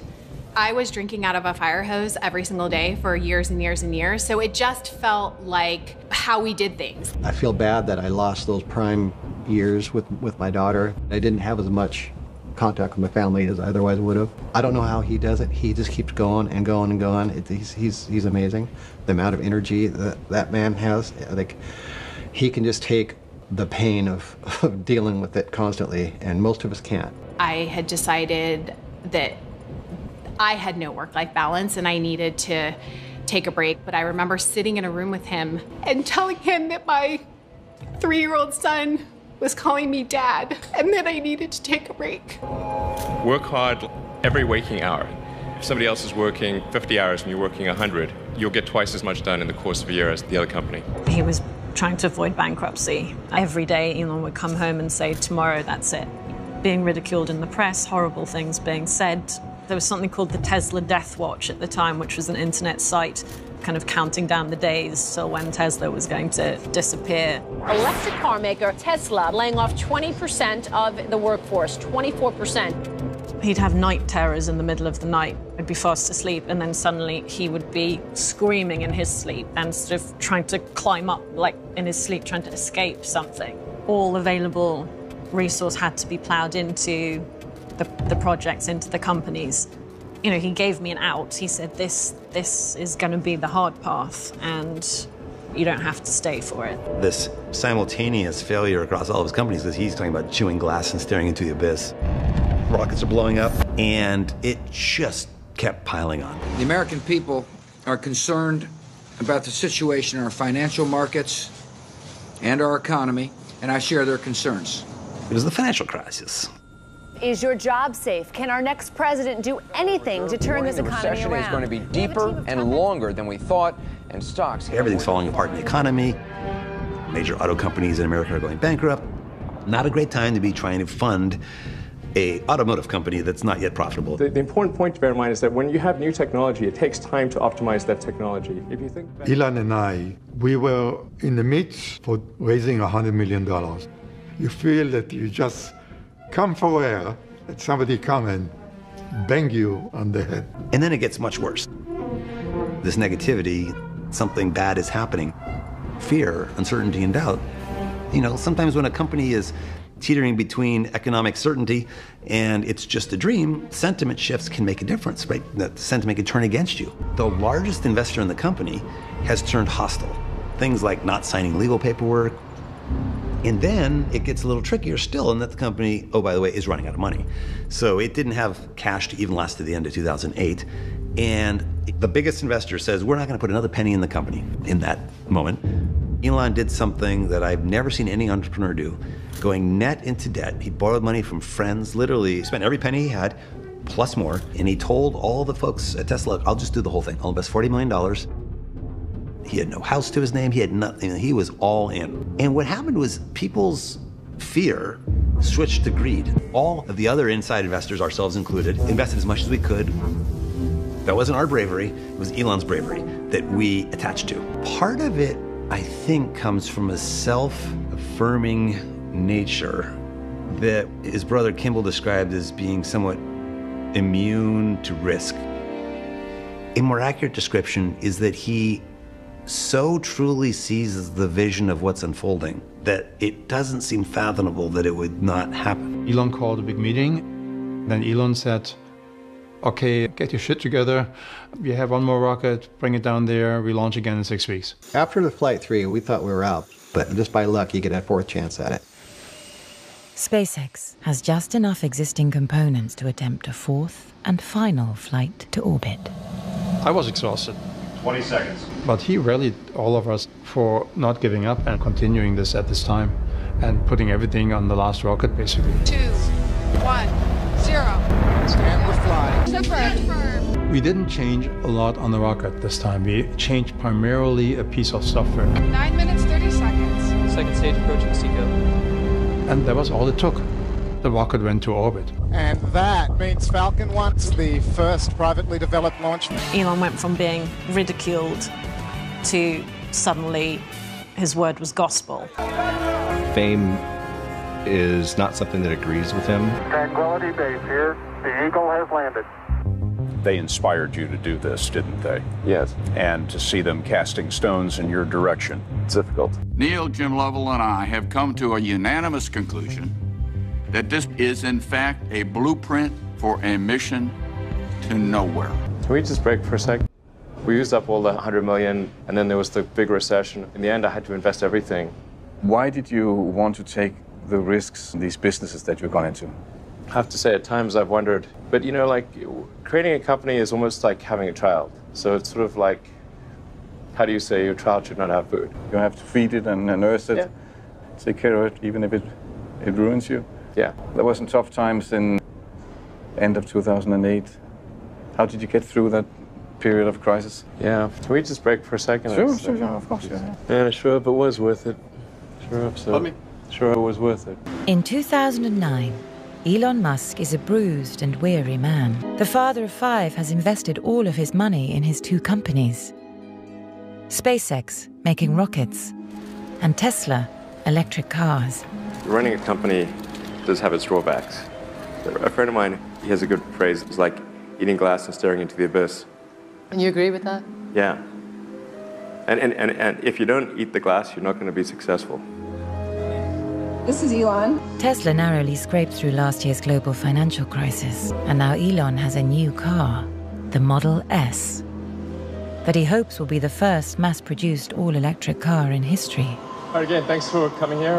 I was drinking out of a fire hose every single day for years and years and years. So it just felt like how we did things. I feel bad that I lost those prime years with my daughter. I didn't have as much contact with my family as I otherwise would have. I don't know how he does it. He just keeps going and going and going. He's amazing. The amount of energy that man has, like, he can just take the pain of dealing with it constantly, and most of us can't. I had decided that I had no work-life balance and I needed to take a break. But I remember sitting in a room with him and telling him that my 3-year-old son was calling me dad and that I needed to take a break. Work hard every waking hour. If somebody else is working 50 hours and you're working 100, you'll get twice as much done in the course of a year as the other company. He was trying to avoid bankruptcy. Every day, Elon would come home and say, tomorrow, that's it. Being ridiculed in the press, horrible things being said. There was something called the Tesla Death Watch at the time, which was an internet site kind of counting down the days till when Tesla was going to disappear. Electric car maker Tesla laying off 20% of the workforce, 24%. He'd have night terrors in the middle of the night. I'd be fast asleep, and then suddenly he would be screaming in his sleep and sort of trying to climb up, like in his sleep, trying to escape something. All available resource had to be plowed into the projects, into the companies. You know, he gave me an out. He said, this is going to be the hard path, and you don't have to stay for it. This simultaneous failure across all of his companies, because he's talking about chewing glass and staring into the abyss. Rockets are blowing up, and it just kept piling on. The American people are concerned about the situation in our financial markets and our economy, and I share their concerns. It was the financial crisis. Is your job safe? Can our next president do anything to turn this economy around? The recession is going to be deeper and longer than we thought, and stocks... Everything's falling apart in the economy. Major auto companies in America are going bankrupt. Not a great time to be trying to fund an automotive company that's not yet profitable. The important point to bear in mind is that when you have new technology, it takes time to optimize that technology. If you think back... Elon and I, we were in the midst for raising $100 million. You feel that you just come for air, that somebody come and bang you on the head. And then it gets much worse. This negativity, something bad is happening. Fear, uncertainty, and doubt. You know, sometimes when a company is teetering between economic certainty and it's just a dream, sentiment shifts can make a difference, right? That sentiment can turn against you. The largest investor in the company has turned hostile. Things like not signing legal paperwork. And then it gets a little trickier still in that the company, oh, by the way, is running out of money. So it didn't have cash to even last to the end of 2008. And the biggest investor says, we're not going to put another penny in the company in that moment. Elon did something that I've never seen any entrepreneur do, going net into debt. He borrowed money from friends, literally spent every penny he had, plus more. And he told all the folks at Tesla, I'll just do the whole thing. I'll invest $40 million. He had no house to his name. He had nothing. He was all in. And what happened was people's fear switched to greed. All of the other inside investors, ourselves included, invested as much as we could. That wasn't our bravery. It was Elon's bravery that we attached to. Part of it, I think, comes from a self-affirming nature that his brother Kimball described as being somewhat immune to risk. A more accurate description is that he so truly sees the vision of what's unfolding that it doesn't seem fathomable that it would not happen. Elon called a big meeting. Then Elon said, okay, get your shit together. We have one more rocket, bring it down there, we launch again in 6 weeks. After the Flight 3, we thought we were out, but just by luck, you get a fourth chance at it. SpaceX has just enough existing components to attempt a fourth and final flight to orbit. I was exhausted. 20 seconds. But he rallied all of us for not giving up and continuing this at this time and putting everything on the last rocket, basically. 2, 1, 0. And we're flying. Confirmed. We didn't change a lot on the rocket this time. We changed primarily a piece of software. 9 minutes, 30 seconds. Second stage approaching Seco. And that was all it took. The rocket went to orbit. And that means Falcon 1's the first privately developed launch. Elon went from being ridiculed to suddenly his word was gospel. Fame is not something that agrees with him. Tranquility Base here. The Eagle has landed. They inspired you to do this, didn't they? Yes. And to see them casting stones in your direction. It's difficult. Neil, Jim Lovell, and I have come to a unanimous conclusion that this is, in fact, a blueprint for a mission to nowhere. Can we just break for a sec? We used up all the 100 million, and then there was the big recession. In the end, I had to invest everything. Why did you want to take the risks in these businesses that you've gone into? I have to say, at times I've wondered. But, you know, like, creating a company is almost like having a child. So it's sort of like, how do you say your child should not have food? You have to feed it and nurse it, take care of it, even if it ruins you. Yeah. There was some tough times in end of 2008. How did you get through that period of crisis? Yeah. Can we just break for a second? Sure, of course. Yeah, sure, if it was worth it. Sure, if so. Sure, it was worth it. In 2009, Elon Musk is a bruised and weary man. The father of 5 has invested all of his money in his 2 companies. SpaceX, making rockets, and Tesla, electric cars. Running a company does have its drawbacks. A friend of mine, he has a good phrase. It's like eating glass and staring into the abyss. And you agree with that? Yeah. And if you don't eat the glass, you're not going to be successful. This is Elon. Tesla narrowly scraped through last year's global financial crisis, and now Elon has a new car, the Model S, that he hopes will be the first mass-produced all-electric car in history. All right, again, thanks for coming here.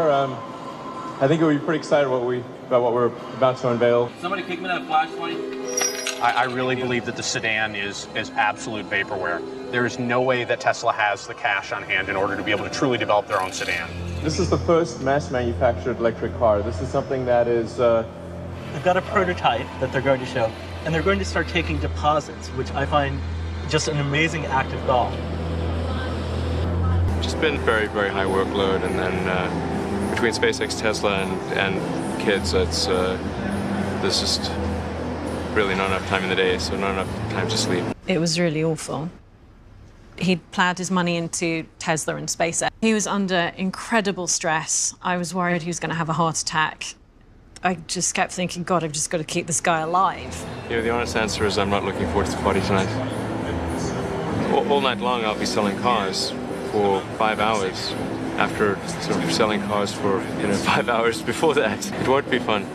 I think you'll be pretty excited about what we're about to unveil. Somebody kick me that flashlight. I really believe that the sedan is absolute vaporware. There is no way that Tesla has the cash on hand in order to be able to truly develop their own sedan. This is the first mass-manufactured electric car. This is something that is... They've got a prototype that they're going to show, and they're going to start taking deposits, which I find just an amazing act of God. Just been very, very high workload, and then between SpaceX, Tesla, and kids, there's just really not enough time in the day, so not enough time to sleep. It was really awful. He'd plowed his money into Tesla and SpaceX. He was under incredible stress. I was worried he was going to have a heart attack. I just kept thinking, God, I've just got to keep this guy alive. You know, the honest answer is I'm not looking forward to the party tonight. All night long I'll be selling cars for 5 hours after sort of selling cars for 5 hours before that. It won't be fun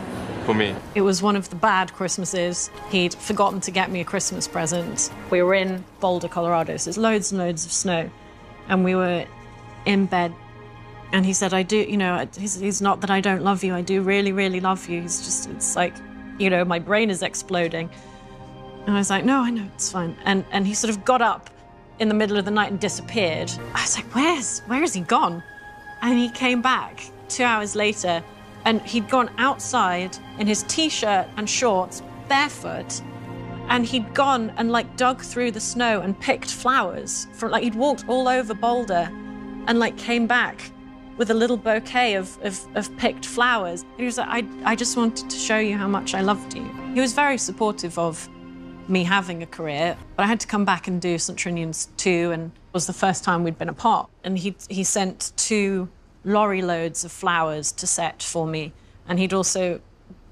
for me. It was one of the bad Christmases. He'd forgotten to get me a Christmas present. We were in Boulder, Colorado, so there's loads and loads of snow. And we were in bed, and he said, I do, he's not that I don't love you, I do really, really love you. It's like, my brain is exploding. And I was like, no, I know, it's fine. And he sort of got up in the middle of the night and disappeared. I was like, where has he gone? And he came back 2 hours later, and he'd gone outside in his t-shirt and shorts, barefoot, and he'd gone and dug through the snow and picked flowers from he'd walked all over Boulder and came back with a little bouquet of picked flowers. And he was like, I just wanted to show you how much I loved you. He was very supportive of me having a career, but I had to come back and do St. Trinian's 2, and it was the first time we'd been apart. And he sent 2 lorry loads of flowers to set for me, and he'd also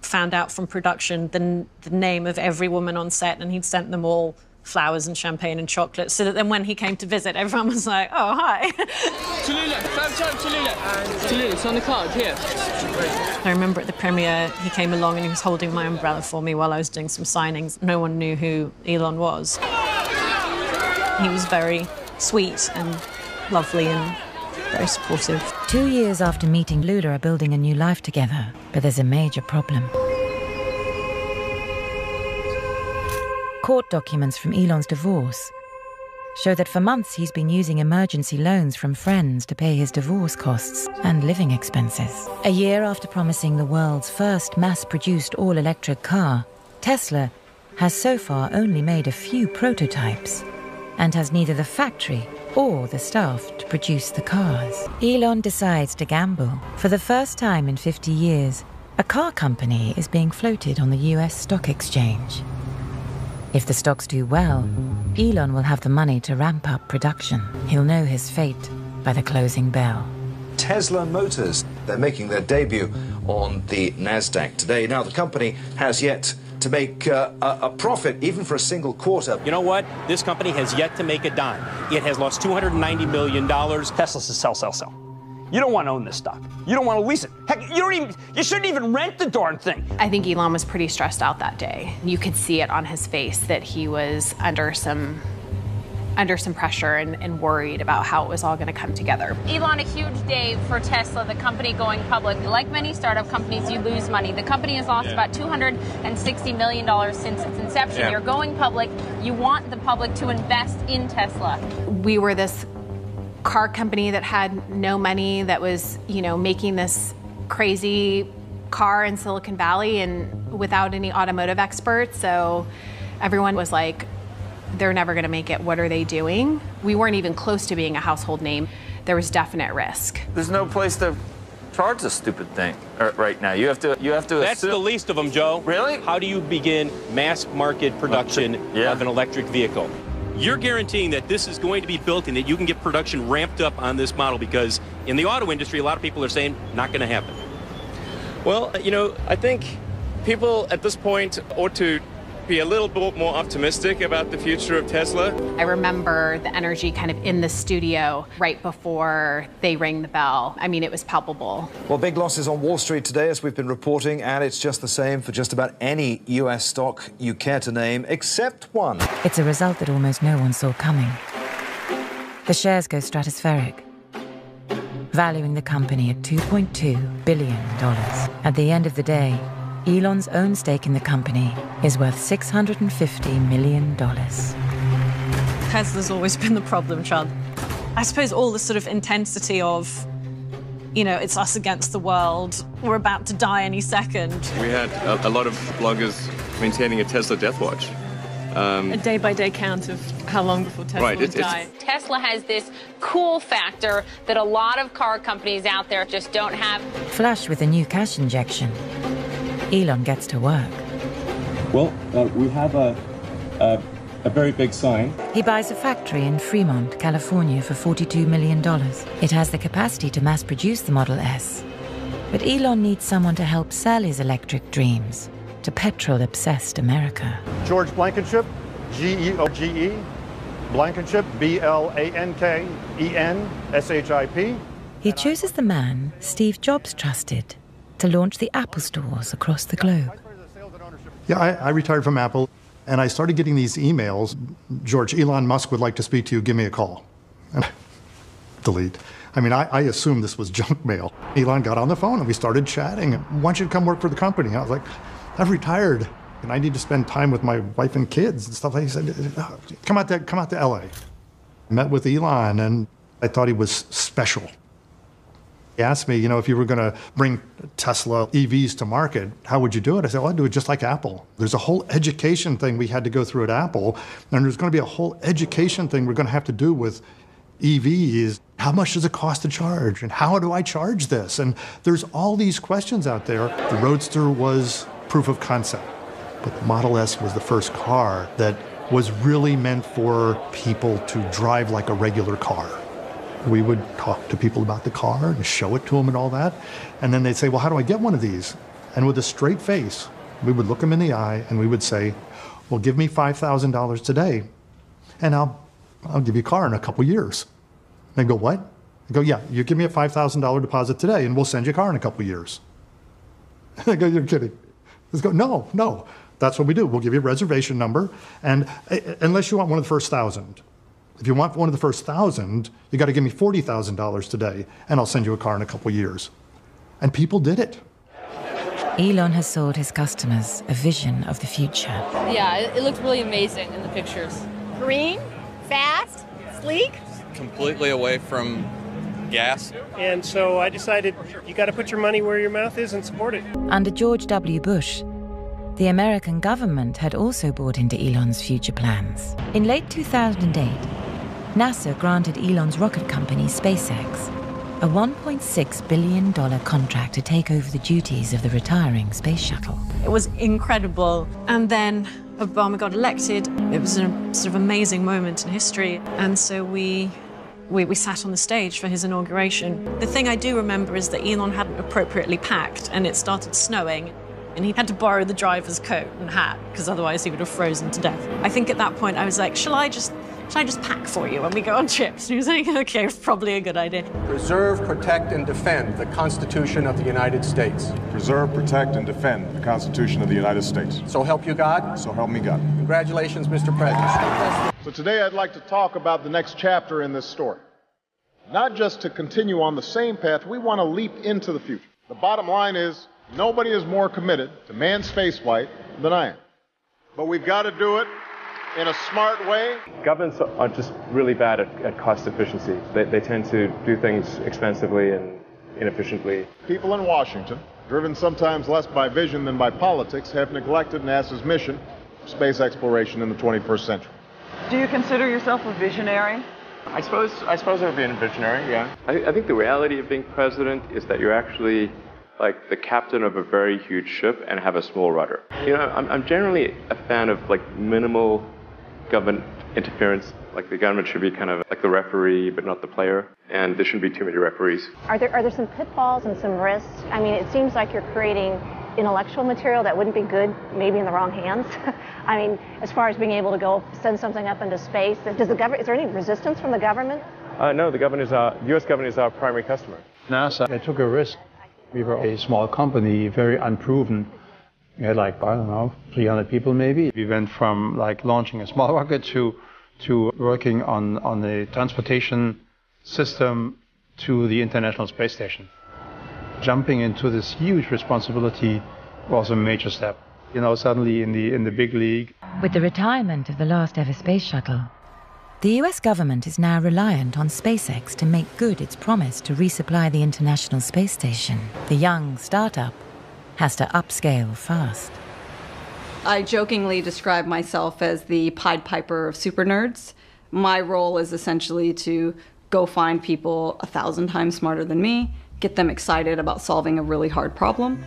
found out from production the name of every woman on set, and he'd sent them all flowers and champagne and chocolate, so that then when he came to visit, everyone was like, oh, hi. Tallulah, first time Tallulah. Tallulah, it's on the card, here. I remember at the premiere, he came along and he was holding my umbrella for me while I was doing some signings. No one knew who Elon was. He was very sweet and lovely and very supportive. 2 years after meeting Lula are building a new life together, but there's a major problem. Court documents from Elon's divorce show that for months he's been using emergency loans from friends to pay his divorce costs and living expenses. A year after promising the world's first mass-produced all-electric car, Tesla has so far only made a few prototypes and has neither the factory or the staff to produce the cars. Elon decides to gamble. For the first time in 50 years, a car company is being floated on the US stock exchange. If the stocks do well, Elon will have the money to ramp up production. He'll know his fate by the closing bell. Tesla Motors, they're making their debut on the NASDAQ today. Now, the company has yet to make a profit, even for a single quarter. You know what? This company has yet to make a dime. It has lost $290 million. Tesla says sell, sell, sell. You don't want to own this stock. You don't want to lease it. Heck, you shouldn't even rent the darn thing. I think Elon was pretty stressed out that day. You could see it on his face that he was under some pressure and worried about how it was all going to come together. Elon, a huge day for Tesla, the company going public. Like many startup companies, you lose money. The company has lost about $260 million since its inception. You're going public. You want the public to invest in Tesla. We were this car company that had no money, that was, making this crazy car in Silicon Valley and without any automotive experts. So everyone was like, they're never going to make it. What are they doing? We weren't even close to being a household name. There was definite risk. There's no place to charge this stupid thing right now. You have to That's the least of them, Joe. Really? How do you begin mass market production of an electric vehicle? You're guaranteeing that this is going to be built and that you can get production ramped up on this model, because in the auto industry, a lot of people are saying not going to happen. Well, I think people at this point ought to be a little bit more optimistic about the future of Tesla. I remember the energy kind of in the studio right before they rang the bell. I mean, it was palpable. Well, big losses on Wall Street today, as we've been reporting, and it's just the same for just about any US stock you care to name, except one. It's a result that almost no one saw coming. The shares go stratospheric, valuing the company at $2.2 billion. At the end of the day, Elon's own stake in the company is worth $650 million. Tesla's always been the problem, Chad. I suppose all the sort of intensity of, it's us against the world, we're about to die any second. We had a lot of bloggers maintaining a Tesla death watch. A day-by-day count of how long before Tesla will die. Tesla has this cool factor that a lot of car companies out there just don't have. Flush with a new cash injection, Elon gets to work. Well, we have a very big sign. He buys a factory in Fremont, California for $42 million. It has the capacity to mass produce the Model S. But Elon needs someone to help sell his electric dreams to petrol-obsessed America. George Blankenship, G-E-O-G-E, Blankenship, B-L-A-N-K-E-N-S-H-I-P. He chooses the man Steve Jobs trusted to launch the Apple stores across the globe. Yeah, I retired from Apple, and I started getting these emails. George, Elon Musk would like to speak to you. Give me a call. And delete. I mean, I assumed this was junk mail. Elon got on the phone, and we started chatting. I want you to come work for the company. And I was like, I've retired, and I need to spend time with my wife and kids and stuff. He said, come out to LA. I met with Elon, and I thought he was special. He asked me, if you were going to bring Tesla EVs to market, how would you do it? I said, well, I'd do it just like Apple. There's a whole education thing we had to go through at Apple, and there's going to be a whole education thing we're going to have to do with EVs. How much does it cost to charge? And how do I charge this? And there's all these questions out there. The Roadster was proof of concept, but the Model S was the first car that was really meant for people to drive like a regular car. We would talk to people about the car and show it to them and all that. And then they'd say, well, how do I get one of these? And with a straight face, we would look them in the eye and we would say, well, give me $5,000 today, and I'll give you a car in a couple years. And I go, what? I go, yeah, you give me a $5,000 deposit today, and we'll send you a car in a couple years. I go, you're kidding. Let's go, no. That's what we do. We'll give you a reservation number, and unless you want one of the first 1,000. If you want one of the first 1,000, you got to give me $40,000 today, and I'll send you a car in a couple years. And people did it. Elon has sold his customers a vision of the future. Yeah, it looked really amazing in the pictures. Green, fast, sleek. Completely away from gas. And so I decided you got to put your money where your mouth is and support it. Under George W. Bush, the American government had also bought into Elon's future plans. In late 2008, NASA granted Elon's rocket company, SpaceX, a $1.6 billion contract to take over the duties of the retiring space shuttle. It was incredible. And then Obama got elected. It was a sort of amazing moment in history. And so we sat on the stage for his inauguration. The thing I do remember is that Elon hadn't appropriately packed, and it started snowing. And he had to borrow the driver's coat and hat, because otherwise he would have frozen to death. I think at that point I was like, shall I just pack for you when we go on trips? And he was like, okay, probably a good idea. Preserve, protect, and defend the Constitution of the United States. Preserve, protect, and defend the Constitution of the United States. So help you God? So help me God. Congratulations, Mr. President. So today I'd like to talk about the next chapter in this story. Not just to continue on the same path, we want to leap into the future. The bottom line is, nobody is more committed to manned spaceflight than I am. But we've got to do it in a smart way. Governments are just really bad at cost efficiency. They tend to do things expensively and inefficiently. People in Washington, driven sometimes less by vision than by politics, have neglected NASA's mission of space exploration in the 21st century. Do you consider yourself a visionary? I suppose I would be a visionary, yeah. I think the reality of being president is that you're actually like the captain of a very huge ship and have a small rudder. You know, I'm generally a fan of like minimal government interference. Like the government should be kind of like the referee, but not the player. And there shouldn't be too many referees. Are there some pitfalls and some risks? I mean, it seems like you're creating intellectual material that wouldn't be good, maybe in the wrong hands. I mean, as far as being able to go send something up into space, is there any resistance from the government? No, the U.S. government is our primary customer. NASA, they took a risk. We were a small company, very unproven. We had like, I don't know, 300 people maybe. We went from like launching a small rocket to working on the transportation system to the International Space Station. Jumping into this huge responsibility was a major step. You know, suddenly in the big league. With the retirement of the last ever space shuttle, the US government is now reliant on SpaceX to make good its promise to resupply the International Space Station. The young startup has to upscale fast. I jokingly describe myself as the Pied Piper of super nerds. My role is essentially to go find people 1,000 times smarter than me, get them excited about solving a really hard problem.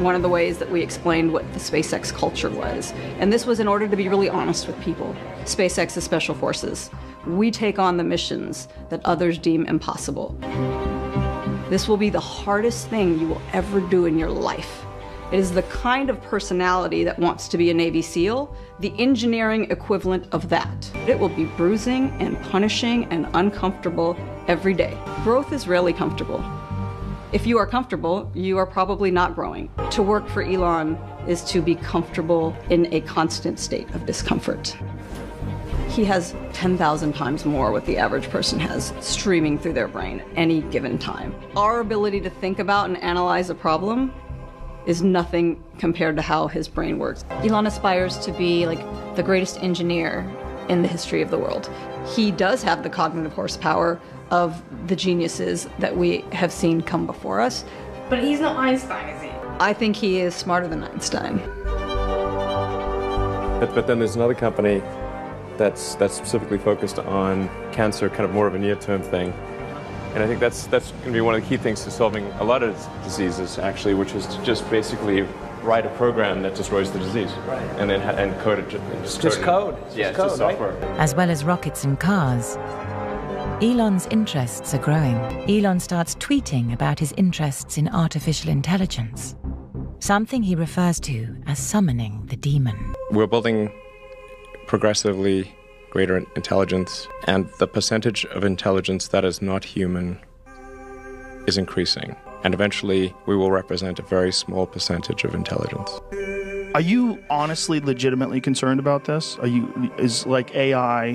One of the ways that we explained what the SpaceX culture was, and this was in order to be really honest with people. SpaceX is special forces. We take on the missions that others deem impossible. This will be the hardest thing you will ever do in your life. It is the kind of personality that wants to be a Navy SEAL, the engineering equivalent of that. It will be bruising and punishing and uncomfortable every day. Growth is rarely comfortable. If you are comfortable, you are probably not growing. To work for Elon is to be comfortable in a constant state of discomfort. He has 10,000 times more what the average person has streaming through their brain at any given time. Our ability to think about and analyze a problem is nothing compared to how his brain works. Elon aspires to be like the greatest engineer in the history of the world. He does have the cognitive horsepower of the geniuses that we have seen come before us. But he's not Einstein, is he? I think he is smarter than Einstein. But then there's another company that's specifically focused on cancer, kind of more of a near-term thing. And I think that's going to be one of the key things to solving a lot of diseases, actually, which is to just basically write a program that destroys the disease, right? And then code it. Just code. Yeah, it's just software. Right? As well as rockets and cars, Elon's interests are growing. Elon starts tweeting about his interests in artificial intelligence, something he refers to as summoning the demon. We're building progressively greater intelligence, and the percentage of intelligence that is not human is increasing. And eventually, we will represent a very small percentage of intelligence. Are you honestly, legitimately concerned about this? Is like AI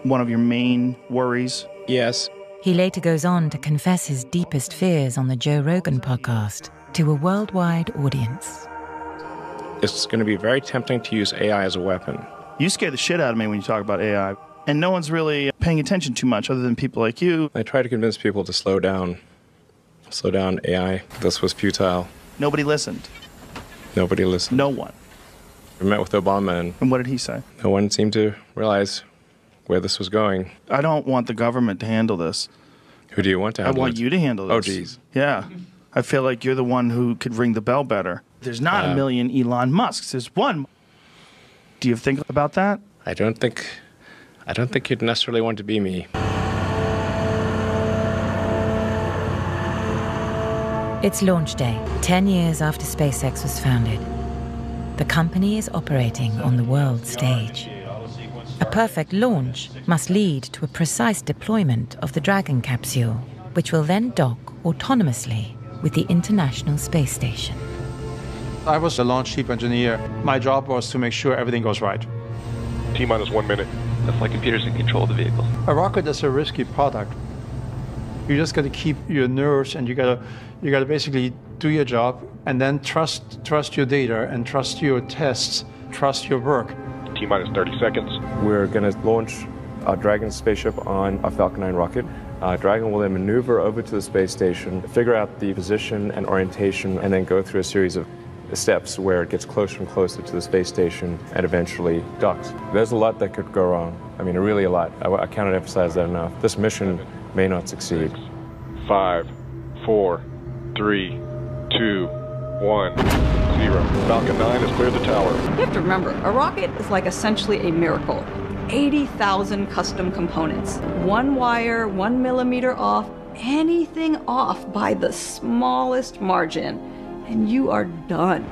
one of your main worries? Yes. He later goes on to confess his deepest fears on the Joe Rogan podcast to a worldwide audience. It's going to be very tempting to use AI as a weapon. You scare the shit out of me when you talk about AI. And no one's really paying attention too much other than people like you. I try to convince people to slow down AI. This was futile. Nobody listened. Nobody listened. No one. We met with Obama, and what did he say? No one seemed to realize where this was going. I don't want the government to handle this. Who do you want to handle it? I want you to handle this. Oh, geez. Yeah. I feel like you're the one who could ring the bell better. There's not a million Elon Musks. There's one. Do you think about that? I don't think you'd necessarily want to be me. It's launch day, 10 years after SpaceX was founded. The company is operating on the world stage. A perfect launch must lead to a precise deployment of the Dragon capsule, which will then dock autonomously with the International Space Station. I was the launch chief engineer. My job was to make sure everything goes right. T-minus 1 minute. The flight computers in control of the vehicle. A rocket is a risky product. You just got to keep your nerves, and you got to basically do your job, and then trust your data, and trust your tests, trust your work. T-minus 30 seconds. We're going to launch our Dragon spaceship on a Falcon 9 rocket. Dragon will then maneuver over to the space station, figure out the position and orientation, and then go through a series of steps where it gets closer and closer to the space station and eventually docks. There's a lot that could go wrong. I mean, really a lot. I cannot emphasize that enough. This mission may not succeed. 5, 4, 3, 2, 1, 0. Falcon 9 has cleared the tower. You have to remember, a rocket is like essentially a miracle. 80,000 custom components. 1 wire, 1 millimeter off, anything off by the smallest margin, and you are done.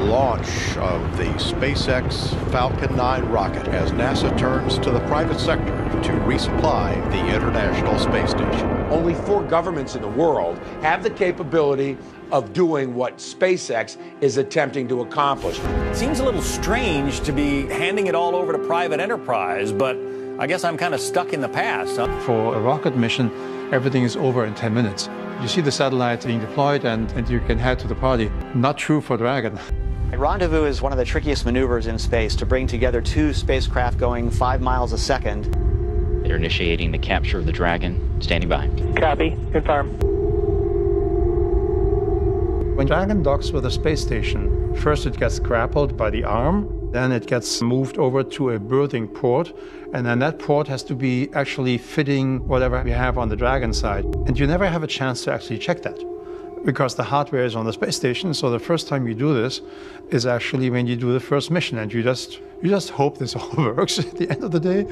Launch of the SpaceX Falcon 9 rocket as NASA turns to the private sector to resupply the International Space Station. Only 4 governments in the world have the capability of doing what SpaceX is attempting to accomplish. It seems a little strange to be handing it all over to private enterprise, but I guess I'm kind of stuck in the past, huh? For a rocket mission, everything is over in 10 minutes. You see the satellite being deployed and you can head to the party. Not true for Dragon. Rendezvous is one of the trickiest maneuvers in space, to bring together 2 spacecraft going 5 miles a second. They're initiating the capture of the Dragon. Standing by. Copy. Confirm. When Dragon docks with the space station, first it gets grappled by the arm, then it gets moved over to a berthing port, and then that port has to be actually fitting whatever we have on the Dragon side. And you never have a chance to actually check that, because the hardware is on the space station. So the first time you do this is actually when you do the first mission, and you just hope this all works at the end of the day.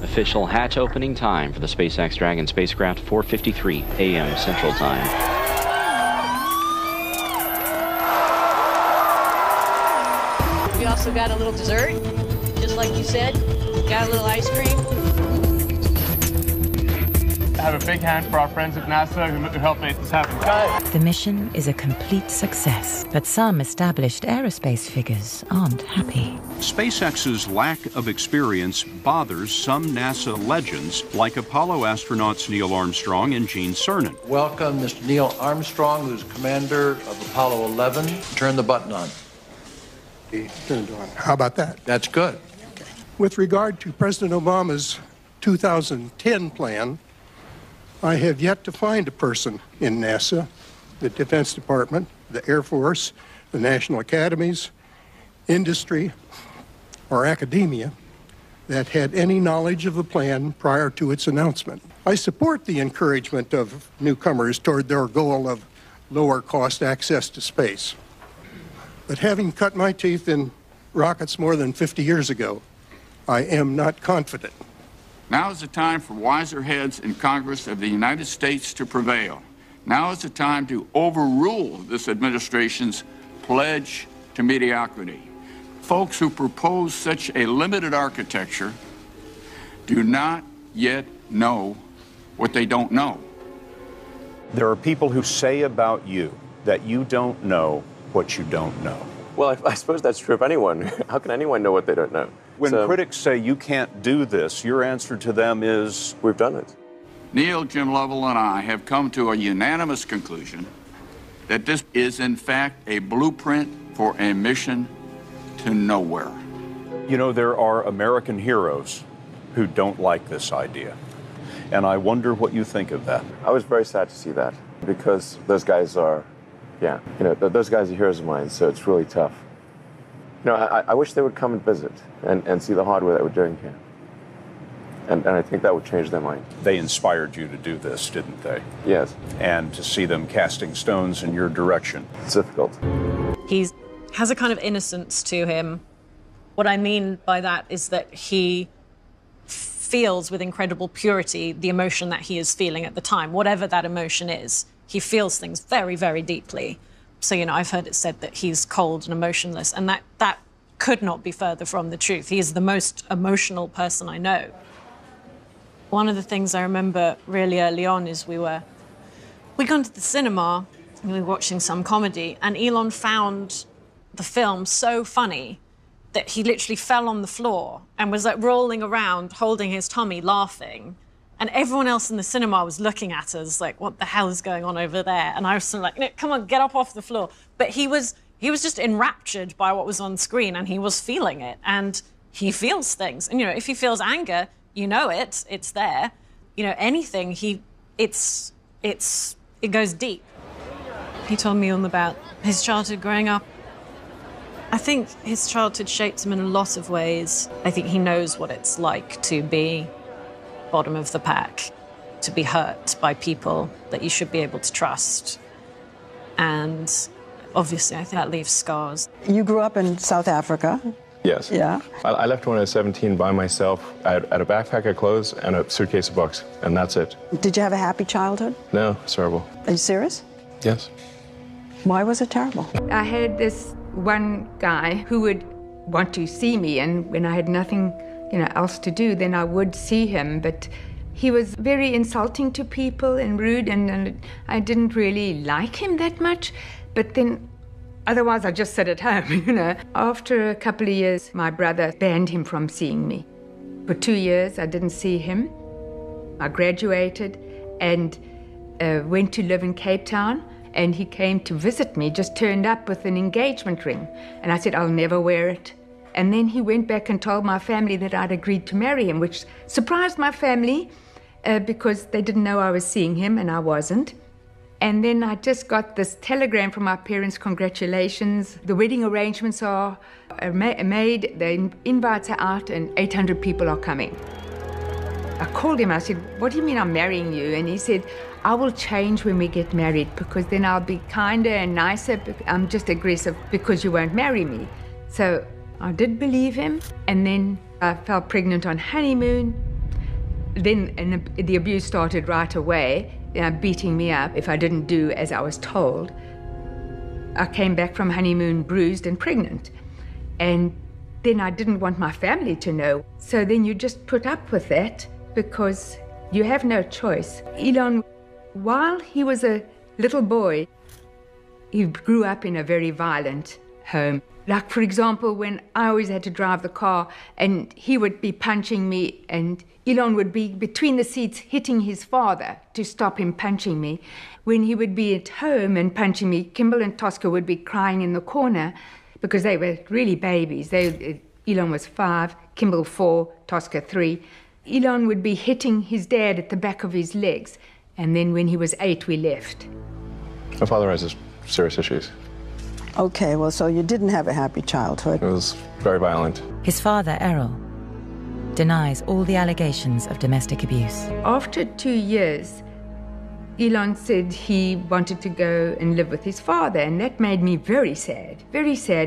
Official hatch opening time for the SpaceX Dragon spacecraft, 4:53 a.m. Central Time. We also got a little dessert, just like you said. Got a little ice cream. Have a big hand for our friends at NASA who helped make this happen. The mission is a complete success, but some established aerospace figures aren't happy. SpaceX's lack of experience bothers some NASA legends, like Apollo astronauts Neil Armstrong and Gene Cernan. Welcome, Mr. Neil Armstrong, who's commander of Apollo 11. Turn the button on. Turned on. How about that? That's good. Okay. With regard to President Obama's 2010 plan, I have yet to find a person in NASA, the Defense Department, the Air Force, the National Academies, industry, or academia that had any knowledge of the plan prior to its announcement. I support the encouragement of newcomers toward their goal of lower cost access to space. But having cut my teeth in rockets more than 50 years ago, I am not confident. Now is the time for wiser heads in Congress of the United States to prevail. Now is the time to overrule this administration's pledge to mediocrity. Folks who propose such a limited architecture do not yet know what they don't know. There are people who say about you that you don't know what you don't know. Well, I suppose that's true of anyone. How can anyone know what they don't know? When critics say you can't do this, your answer to them is, we've done it. Neil, Jim Lovell, and I have come to a unanimous conclusion that this is, in fact, a blueprint for a mission to nowhere. You know, there are American heroes who don't like this idea. And I wonder what you think of that. I was very sad to see that, because those guys are, those guys are heroes of mine, so it's really tough. I wish they would come and visit and see the hardware that we're doing here. And I think that would change their mind. They inspired you to do this, didn't they? Yes. And to see them casting stones in your direction. It's difficult. He has a kind of innocence to him. What I mean by that is that he feels with incredible purity the emotion that he is feeling at the time, whatever that emotion is. He feels things very, very deeply. So, I've heard it said that he's cold and emotionless, and that could not be further from the truth. He is the most emotional person I know. One of the things I remember really early on is we'd gone to the cinema and we were watching some comedy, and Elon found the film so funny that he literally fell on the floor and was like rolling around, holding his tummy, laughing. And everyone else in the cinema was looking at us like, what the hell is going on over there? And I was sort of like, come on, get up off the floor. But he was just enraptured by what was on screen, and he was feeling it. And he feels things. And, if he feels anger, it's there. Anything, it goes deep. He told me all about his childhood growing up. I think his childhood shaped him in a lot of ways. I think he knows what it's like to be bottom of the pack, to be hurt by people that you should be able to trust. And obviously, I think that leaves scars. You grew up in South Africa. Yes. Yeah. I left when I was 17 by myself. I had a backpack of clothes and a suitcase of books, and that's it. Did you have a happy childhood? No, it's terrible. Are you serious? Yes. Why was it terrible? I had this one guy who would want to see me, and when I had nothing, else to do, then I would see him. But he was very insulting to people and rude, and I didn't really like him that much. But then, otherwise, I just sat at home, After a couple of years, my brother banned him from seeing me. For 2 years, I didn't see him. I graduated and went to live in Cape Town. And he came to visit me, just turned up with an engagement ring. And I said, I'll never wear it. And then he went back and told my family that I'd agreed to marry him, which surprised my family because they didn't know I was seeing him and I wasn't. And then I just got this telegram from my parents, congratulations. The wedding arrangements are made, the invites are out, and 800 people are coming. I called him, I said, what do you mean I'm marrying you? And he said, I will change when we get married because then I'll be kinder and nicer. I'm just aggressive because you won't marry me. So I did believe him, and then I fell pregnant on honeymoon. Then the abuse started right away, beating me up if I didn't do as I was told. I came back from honeymoon bruised and pregnant. And then I didn't want my family to know. So then you just put up with that because you have no choice. Elon, while he was a little boy, he grew up in a very violent home. Like, for example, when I always had to drive the car and he would be punching me and Elon would be between the seats hitting his father to stop him punching me. When he would be at home and punching me, Kimball and Tosca would be crying in the corner because they were really babies. Elon was 5, Kimball 4, Tosca 3. Elon would be hitting his dad at the back of his legs. And then when he was 8, we left. My father has serious issues. Okay, well, so you didn't have a happy childhood. It was very violent. His father, Errol, denies all the allegations of domestic abuse. After 2 years, Elon said he wanted to go and live with his father, and that made me very sad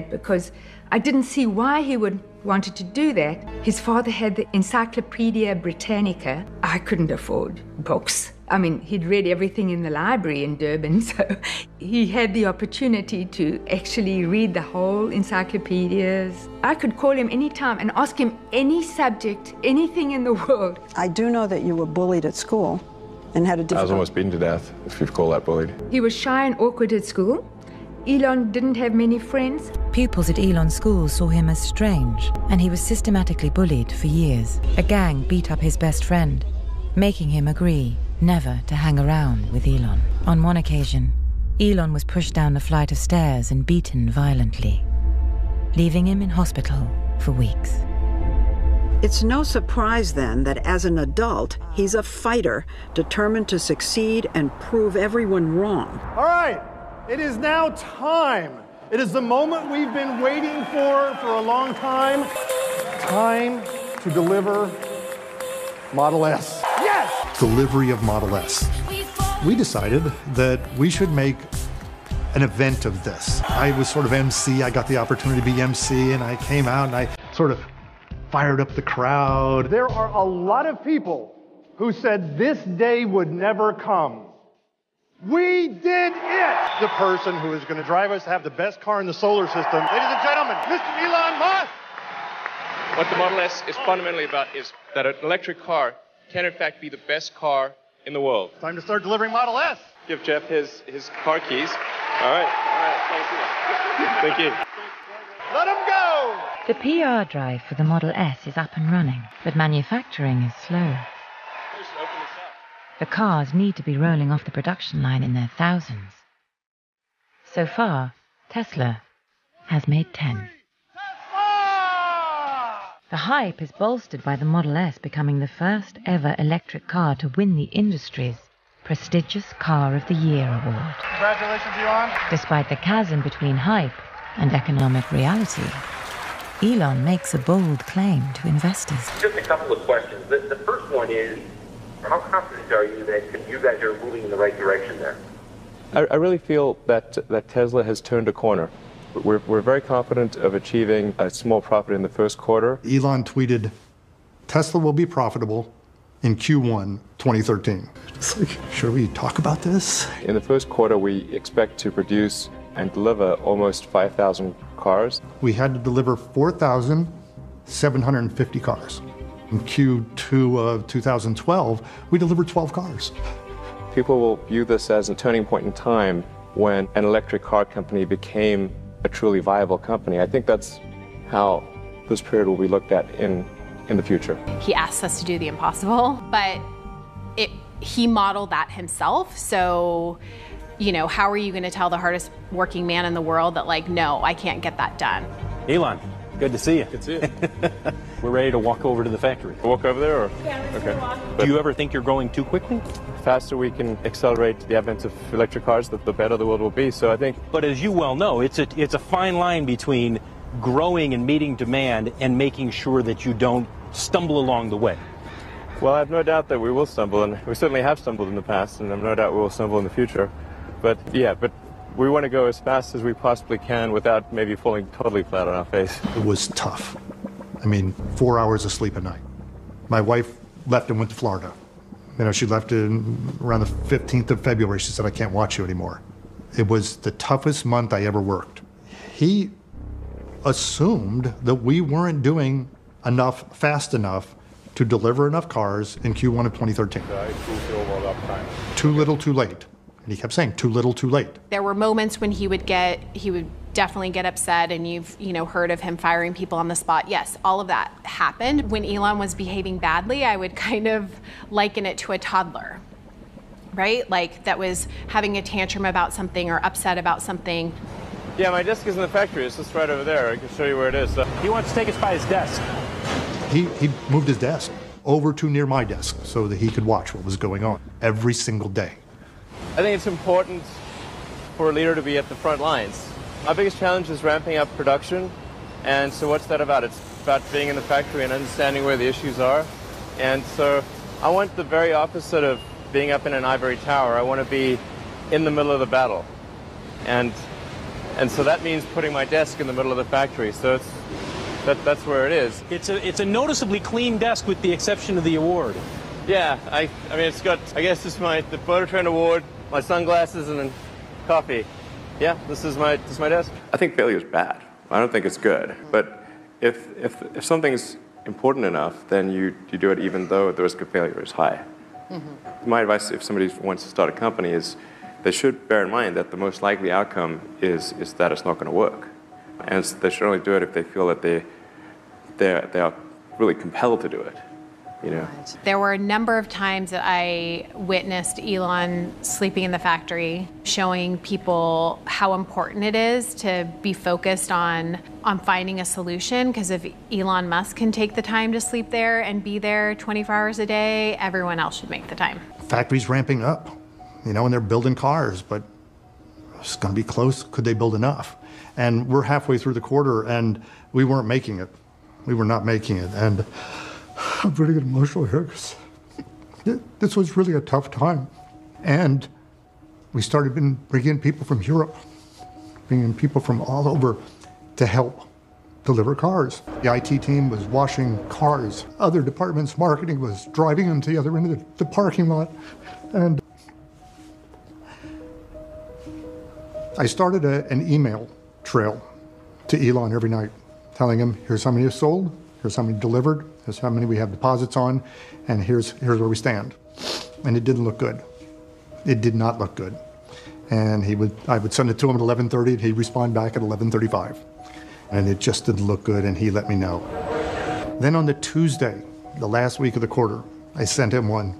because I didn't see why he would wanted to do that. His father had the Encyclopedia Britannica. I couldn't afford books. I mean, he'd read everything in the library in Durban, so he had the opportunity to actually read the whole encyclopedias. I could call him anytime and ask him any subject, anything in the world. I do know that you were bullied at school and had a difficult... I was almost beaten to death, if you'd call that bullied. He was shy and awkward at school. Elon didn't have many friends. Pupils at Elon's school saw him as strange, and he was systematically bullied for years. A gang beat up his best friend, making him agree never to hang around with Elon. On one occasion, Elon was pushed down a flight of stairs and beaten violently, leaving him in hospital for weeks. It's no surprise then that as an adult, he's a fighter, determined to succeed and prove everyone wrong. All right, it is now time. It is the moment we've been waiting for a long time. Time to deliver Model S. Yes! Delivery of Model S. We decided that we should make an event of this. I was sort of MC. I got the opportunity to be MC, and I came out and I sort of fired up the crowd. There are a lot of people who said this day would never come. We did it! The person who is going to drive us to have the best car in the solar system, ladies and gentlemen, Mr. Elon Musk! What the Model S is fundamentally about is that an electric car can in fact be the best car in the world. Time to start delivering Model S. Give Jeff his car keys. All right, thank you. Let him go! The PR drive for the Model S is up and running, but manufacturing is slow. The cars need to be rolling off the production line in their thousands. So far, Tesla has made 10. The hype is bolstered by the Model S becoming the first ever electric car to win the industry's prestigious Car of the Year award. Congratulations, Elon. Despite the chasm between hype and economic reality, Elon makes a bold claim to investors. Just a couple of questions. The first one is, how confident are you that you guys are moving in the right direction there? I really feel that Tesla has turned a corner. We're very confident of achieving a small profit in the first quarter. Elon tweeted, Tesla will be profitable in Q1 2013. It's like, should we talk about this? In the first quarter, we expect to produce and deliver almost 5,000 cars. We had to deliver 4,750 cars. In Q2 of 2012, we delivered 12 cars. People will view this as a turning point in time when an electric car company became a truly viable company. I think that's how this period will be looked at in the future. He asks us to do the impossible, but he modeled that himself. So, you know, how are you going to tell the hardest working man in the world that, like, no, I can't get that done? Elon, good to see you. Good to see you. We're ready to walk over to the factory. Walk over there? Or? Yeah, okay. Do you ever think you're growing too quickly? The faster we can accelerate the advent of electric cars, the better the world will be. So I think. But as you well know, it's a fine line between growing and meeting demand and making sure that you don't stumble along the way. Well, I have no doubt that we will stumble, and we certainly have stumbled in the past, and I have no doubt we will stumble in the future. But yeah, we want to go as fast as we possibly can without maybe falling totally flat on our face. It was tough. I mean, 4 hours of sleep a night. My wife left and went to Florida. You know, she left around the 15th of February. She said, I can't watch you anymore. It was the toughest month I ever worked. He assumed that we weren't doing enough fast enough to deliver enough cars in Q1 of 2013. Too little, too late. And he kept saying, too little, too late. There were moments when he would definitely get upset, and you've heard of him firing people on the spot. Yes, all of that happened. When Elon was behaving badly, I would kind of liken it to a toddler, right? Like, that was having a tantrum about something or upset about something. Yeah, my desk is in the factory. It's just right over there. I can show you where it is. He wants to take us by his desk. He moved his desk over to near my desk so that he could watch what was going on every single day. I think it's important for a leader to be at the front lines. Our biggest challenge is ramping up production, and so what's that about? It's about being in the factory and understanding where the issues are. And so I want the very opposite of being up in an ivory tower. I want to be in the middle of the battle. And so that means putting my desk in the middle of the factory. So that's where it is. It's a noticeably clean desk with the exception of the award. Yeah, I mean, it's got, I guess this is the Photo Trend Award, my sunglasses, and then coffee. Yeah, this is my desk. I think failure is bad. I don't think it's good. But if something's important enough, then you do it even though the risk of failure is high. Mm-hmm. My advice, if somebody wants to start a company, is they should bear in mind that the most likely outcome is that it's not going to work. And they should only do it if they feel that they are really compelled to do it. You know? Right. There were a number of times that I witnessed Elon sleeping in the factory, showing people how important it is to be focused on finding a solution, because if Elon Musk can take the time to sleep there and be there 24 hours a day, everyone else should make the time. Factory's ramping up, you know, and they're building cars, but it's going to be close. Could they build enough? And we're halfway through the quarter, and we weren't making it. We were not making it, and I'm really getting emotional here because this was really a tough time. And we started bringing in people from Europe, bringing in people from all over to help deliver cars. The IT team was washing cars. Other departments, marketing was driving them to the other end of the parking lot. And I started an email trail to Elon every night, telling him, here's how many are sold, here's how many delivered, here's how many we have deposits on, and here's where we stand. And it didn't look good. It did not look good. And I would send it to him at 11:30, and he'd respond back at 11:35. And it just didn't look good, and he let me know. Then on the Tuesday, the last week of the quarter, I sent him one.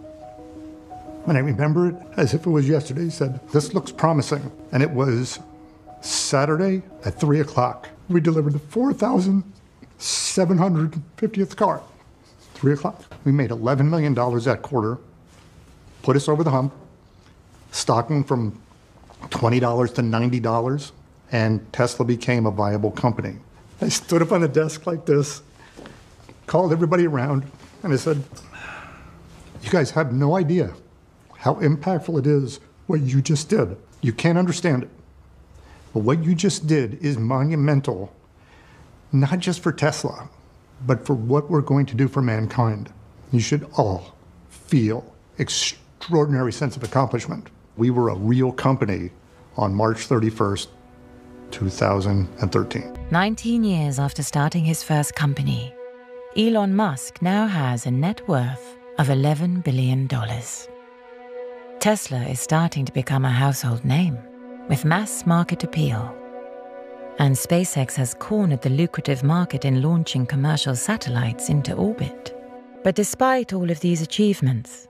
And I remember it as if it was yesterday. He said, this looks promising. And it was Saturday at 3 o'clock. We delivered the 4,750th car. 3 o'clock. We made $11 million that quarter, put us over the hump, stocking from $20 to $90, and Tesla became a viable company. I stood up on a desk like this, called everybody around, and I said, you guys have no idea how impactful it is what you just did. You can't understand it. But what you just did is monumental, not just for Tesla, but for what we're going to do for mankind. You should all feel extraordinary sense of accomplishment. We were a real company on March 31st, 2013. 19 years after starting his first company, Elon Musk now has a net worth of $11 billion. Tesla is starting to become a household name with mass market appeal. And SpaceX has cornered the lucrative market in launching commercial satellites into orbit. But despite all of these achievements,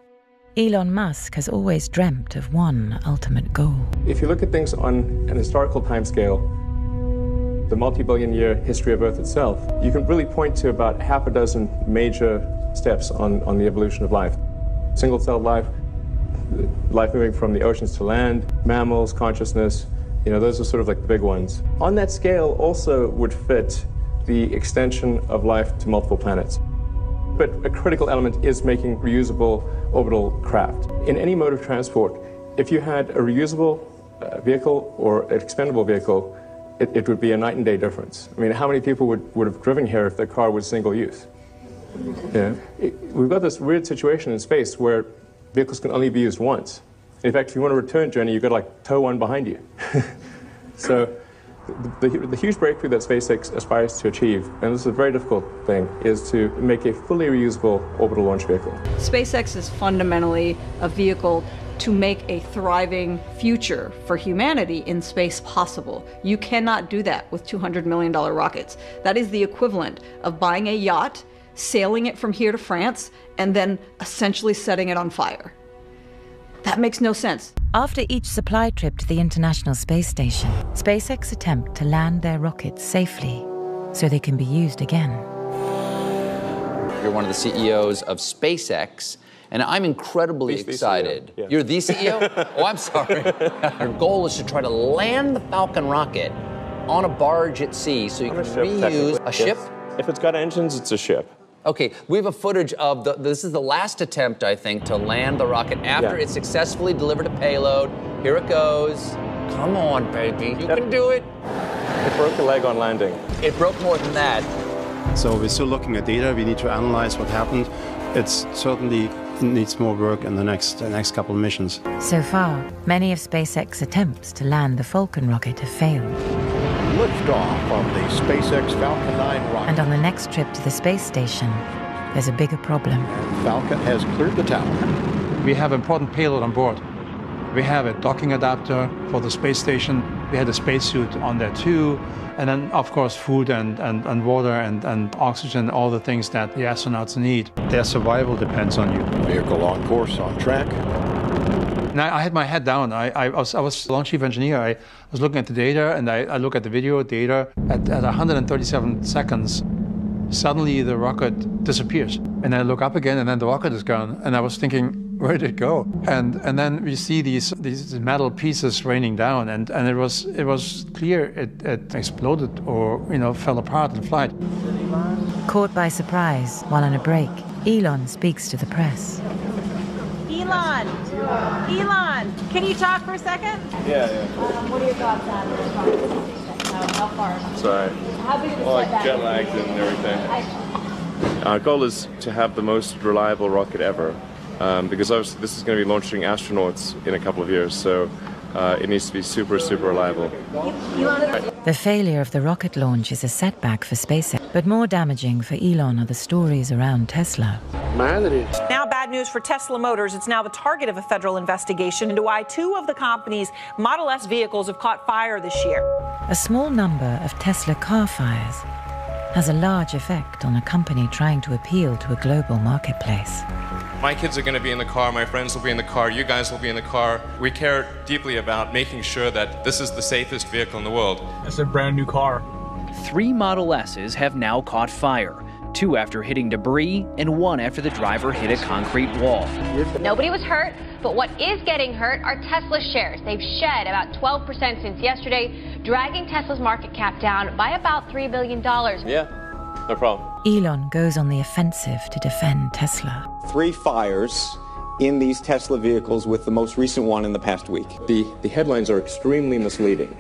Elon Musk has always dreamt of one ultimate goal. If you look at things on an historical timescale, the multi-billion-year history of Earth itself, you can really point to about half a dozen major steps on the evolution of life. Single-celled life, life moving from the oceans to land, mammals, consciousness, those are sort of like the big ones. On that scale also would fit the extension of life to multiple planets. But a critical element is making reusable orbital craft. In any mode of transport, if you had a reusable vehicle or an expendable vehicle, it would be a night and day difference. I mean, how many people would have driven here if their car was single use? We've got this weird situation in space where vehicles can only be used once. In fact, if you want a return journey, you've got to tow one behind you. So the huge breakthrough that SpaceX aspires to achieve, and this is a very difficult thing, is to make a fully reusable orbital launch vehicle. SpaceX is fundamentally a vehicle to make a thriving future for humanity in space possible. You cannot do that with $200 million rockets. That is the equivalent of buying a yacht, sailing it from here to France, and then essentially setting it on fire. That makes no sense. After each supply trip to the International Space Station, SpaceX attempt to land their rockets safely so they can be used again. You're one of the CEOs of SpaceX, and I'm incredibly excited. Yeah. You're the CEO? Oh, I'm sorry. Our goal is to try to land the Falcon rocket on a barge at sea so you can reuse a ship? If it's got engines, it's a ship. Okay, we have a footage of this is the last attempt, I think, to land the rocket after it successfully delivered a payload. Here it goes. Come on, baby, you can do it. It broke a leg on landing. It broke more than that. So we're still looking at data. We need to analyze what happened. It's certainly needs more work in the next couple of missions. So far, many of SpaceX's attempts to land the Falcon rocket have failed. Liftoff of the SpaceX Falcon 9 rocket. And on the next trip to the space station, there's a bigger problem. Falcon has cleared the tower. We have important payload on board. We have a docking adapter for the space station. We had a spacesuit on there too. And then, of course, food and water and oxygen, all the things that the astronauts need. Their survival depends on you. Vehicle on course, on track. Now, I had my head down. I was launch chief engineer. I was looking at the data, and I look at the video data. At 137 seconds, suddenly the rocket disappears. And I look up again, and then the rocket is gone. And I was thinking, where did it go? And then we see these metal pieces raining down, and it was clear it exploded or fell apart in flight. Caught by surprise while on a break, Elon speaks to the press. Elon, can you talk for a second? Yeah. What are your thoughts on this? How far? Sorry. How big of a setback? Jet lagged and everything. Our goal is to have the most reliable rocket ever. Because obviously this is going to be launching astronauts in a couple of years, so it needs to be super, super reliable. The failure of the rocket launch is a setback for SpaceX, but more damaging for Elon are the stories around Tesla. Now bad news for Tesla Motors. It's now the target of a federal investigation into why 2 of the company's Model S vehicles have caught fire this year. A small number of Tesla car fires has a large effect on a company trying to appeal to a global marketplace. My kids are going to be in the car, my friends will be in the car, you guys will be in the car. We care deeply about making sure that this is the safest vehicle in the world. It's a brand new car. 3 Model S's have now caught fire, 2 after hitting debris and 1 after the driver hit a concrete wall. Nobody was hurt, but what is getting hurt are Tesla shares. They've shed about 12% since yesterday, dragging Tesla's market cap down by about $3 billion. Yeah, no problem. Elon goes on the offensive to defend Tesla. 3 fires in these Tesla vehicles, with the most recent one in the past week. The headlines are extremely misleading.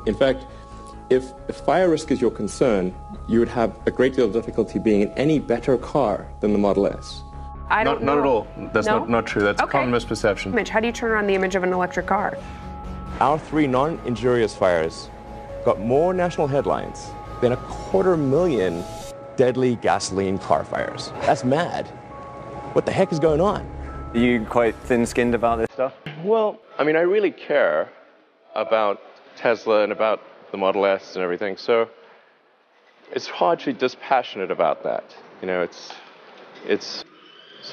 In fact, if fire risk is your concern, you would have a great deal of difficulty being in any better car than the Model S. I don't know. Not at all. That's not true. That's okay. a common misperception. Mitch, how do you turn around the image of an electric car? Our 3 non-injurious fires got more national headlines than 250,000 deadly gasoline car fires. That's mad. What the heck is going on? Are you quite thin-skinned about this stuff? Well, I mean, I really care about Tesla and about the Model S and everything, so it's hard to be dispassionate about that. It's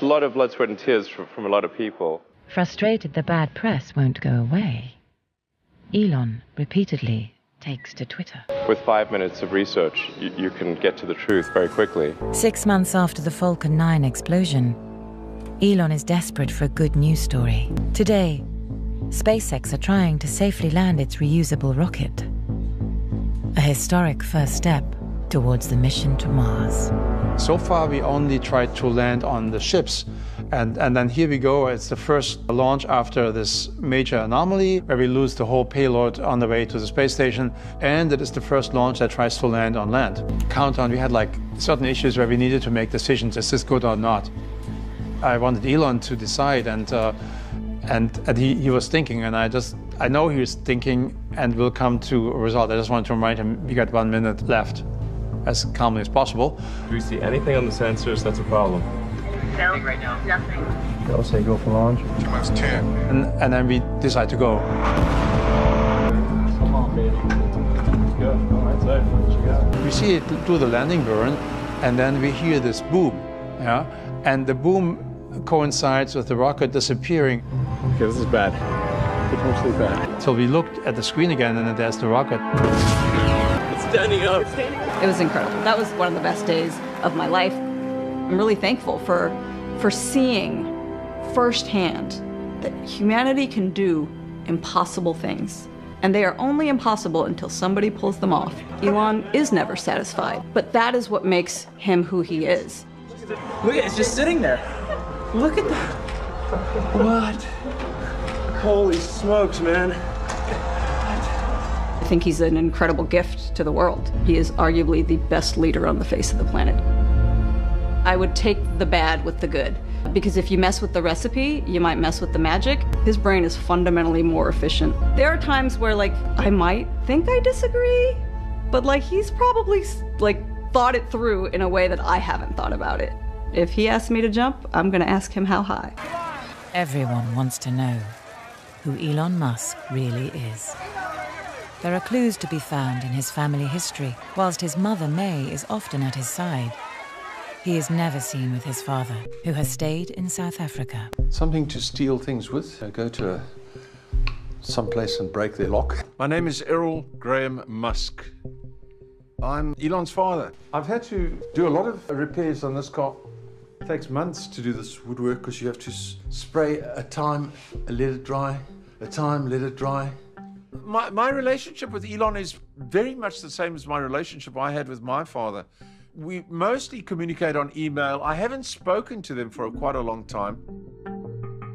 a lot of blood, sweat, and tears from a lot of people. Frustrated the bad press won't go away, Elon repeatedly takes to Twitter. With 5 minutes of research, you can get to the truth very quickly. 6 months after the Falcon 9 explosion, Elon is desperate for a good news story. Today, SpaceX are trying to safely land its reusable rocket. A historic first step towards the mission to Mars. So far, we only tried to land on the ships. And then here we go. It's the first launch after this major anomaly where we lose the whole payload on the way to the space station. And it is the first launch that tries to land on land. Countdown, we had certain issues where we needed to make decisions. Is this good or not? I wanted Elon to decide, and he was thinking, and I know he was thinking and will come to a result. I just wanted to remind him we got 1 minute left, as calmly as possible. Do we see anything on the sensors? That's a problem. No, right now. Nothing. I'll say go for launch. T-10. And then we decide to go. Come on, baby. Let's go. All right, so what you got? We see it do the landing burn, and then we hear this boom. Yeah, and the boom coincides with the rocket disappearing. Okay, this is bad. Potentially bad. So we looked at the screen again, and there's the rocket. It's standing up. It was incredible. That was one of the best days of my life. I'm really thankful for seeing firsthand that humanity can do impossible things. And they are only impossible until somebody pulls them off. Elon is never satisfied, but that is what makes him who he is. Look at it, it's just sitting there. Look at that. What? Holy smokes, man. I think he's an incredible gift to the world. He is arguably the best leader on the face of the planet. I would take the bad with the good, Because if you mess with the recipe, you might mess with the magic. His brain is fundamentally more efficient. There are times where, like, I might think I disagree, but, like, he's probably, like, thought it through in a way that I haven't thought about it. If he asks me to jump, I'm gonna ask him how high. Everyone wants to know who Elon Musk really is. There are clues to be found in his family history. Whilst his mother, May, is often at his side, he is never seen with his father, who has stayed in South Africa. Something to steal things with. Go to someplace and break their lock. My name is Errol Graham Musk. I'm Elon's father. I've had to do a lot of repairs on this car. It takes months to do this woodwork because you have to spray a time, let it dry, a time, let it dry. My relationship with Elon is very much the same as my relationship I had with my father. We mostly communicate on email. I haven't spoken to them for quite a long time.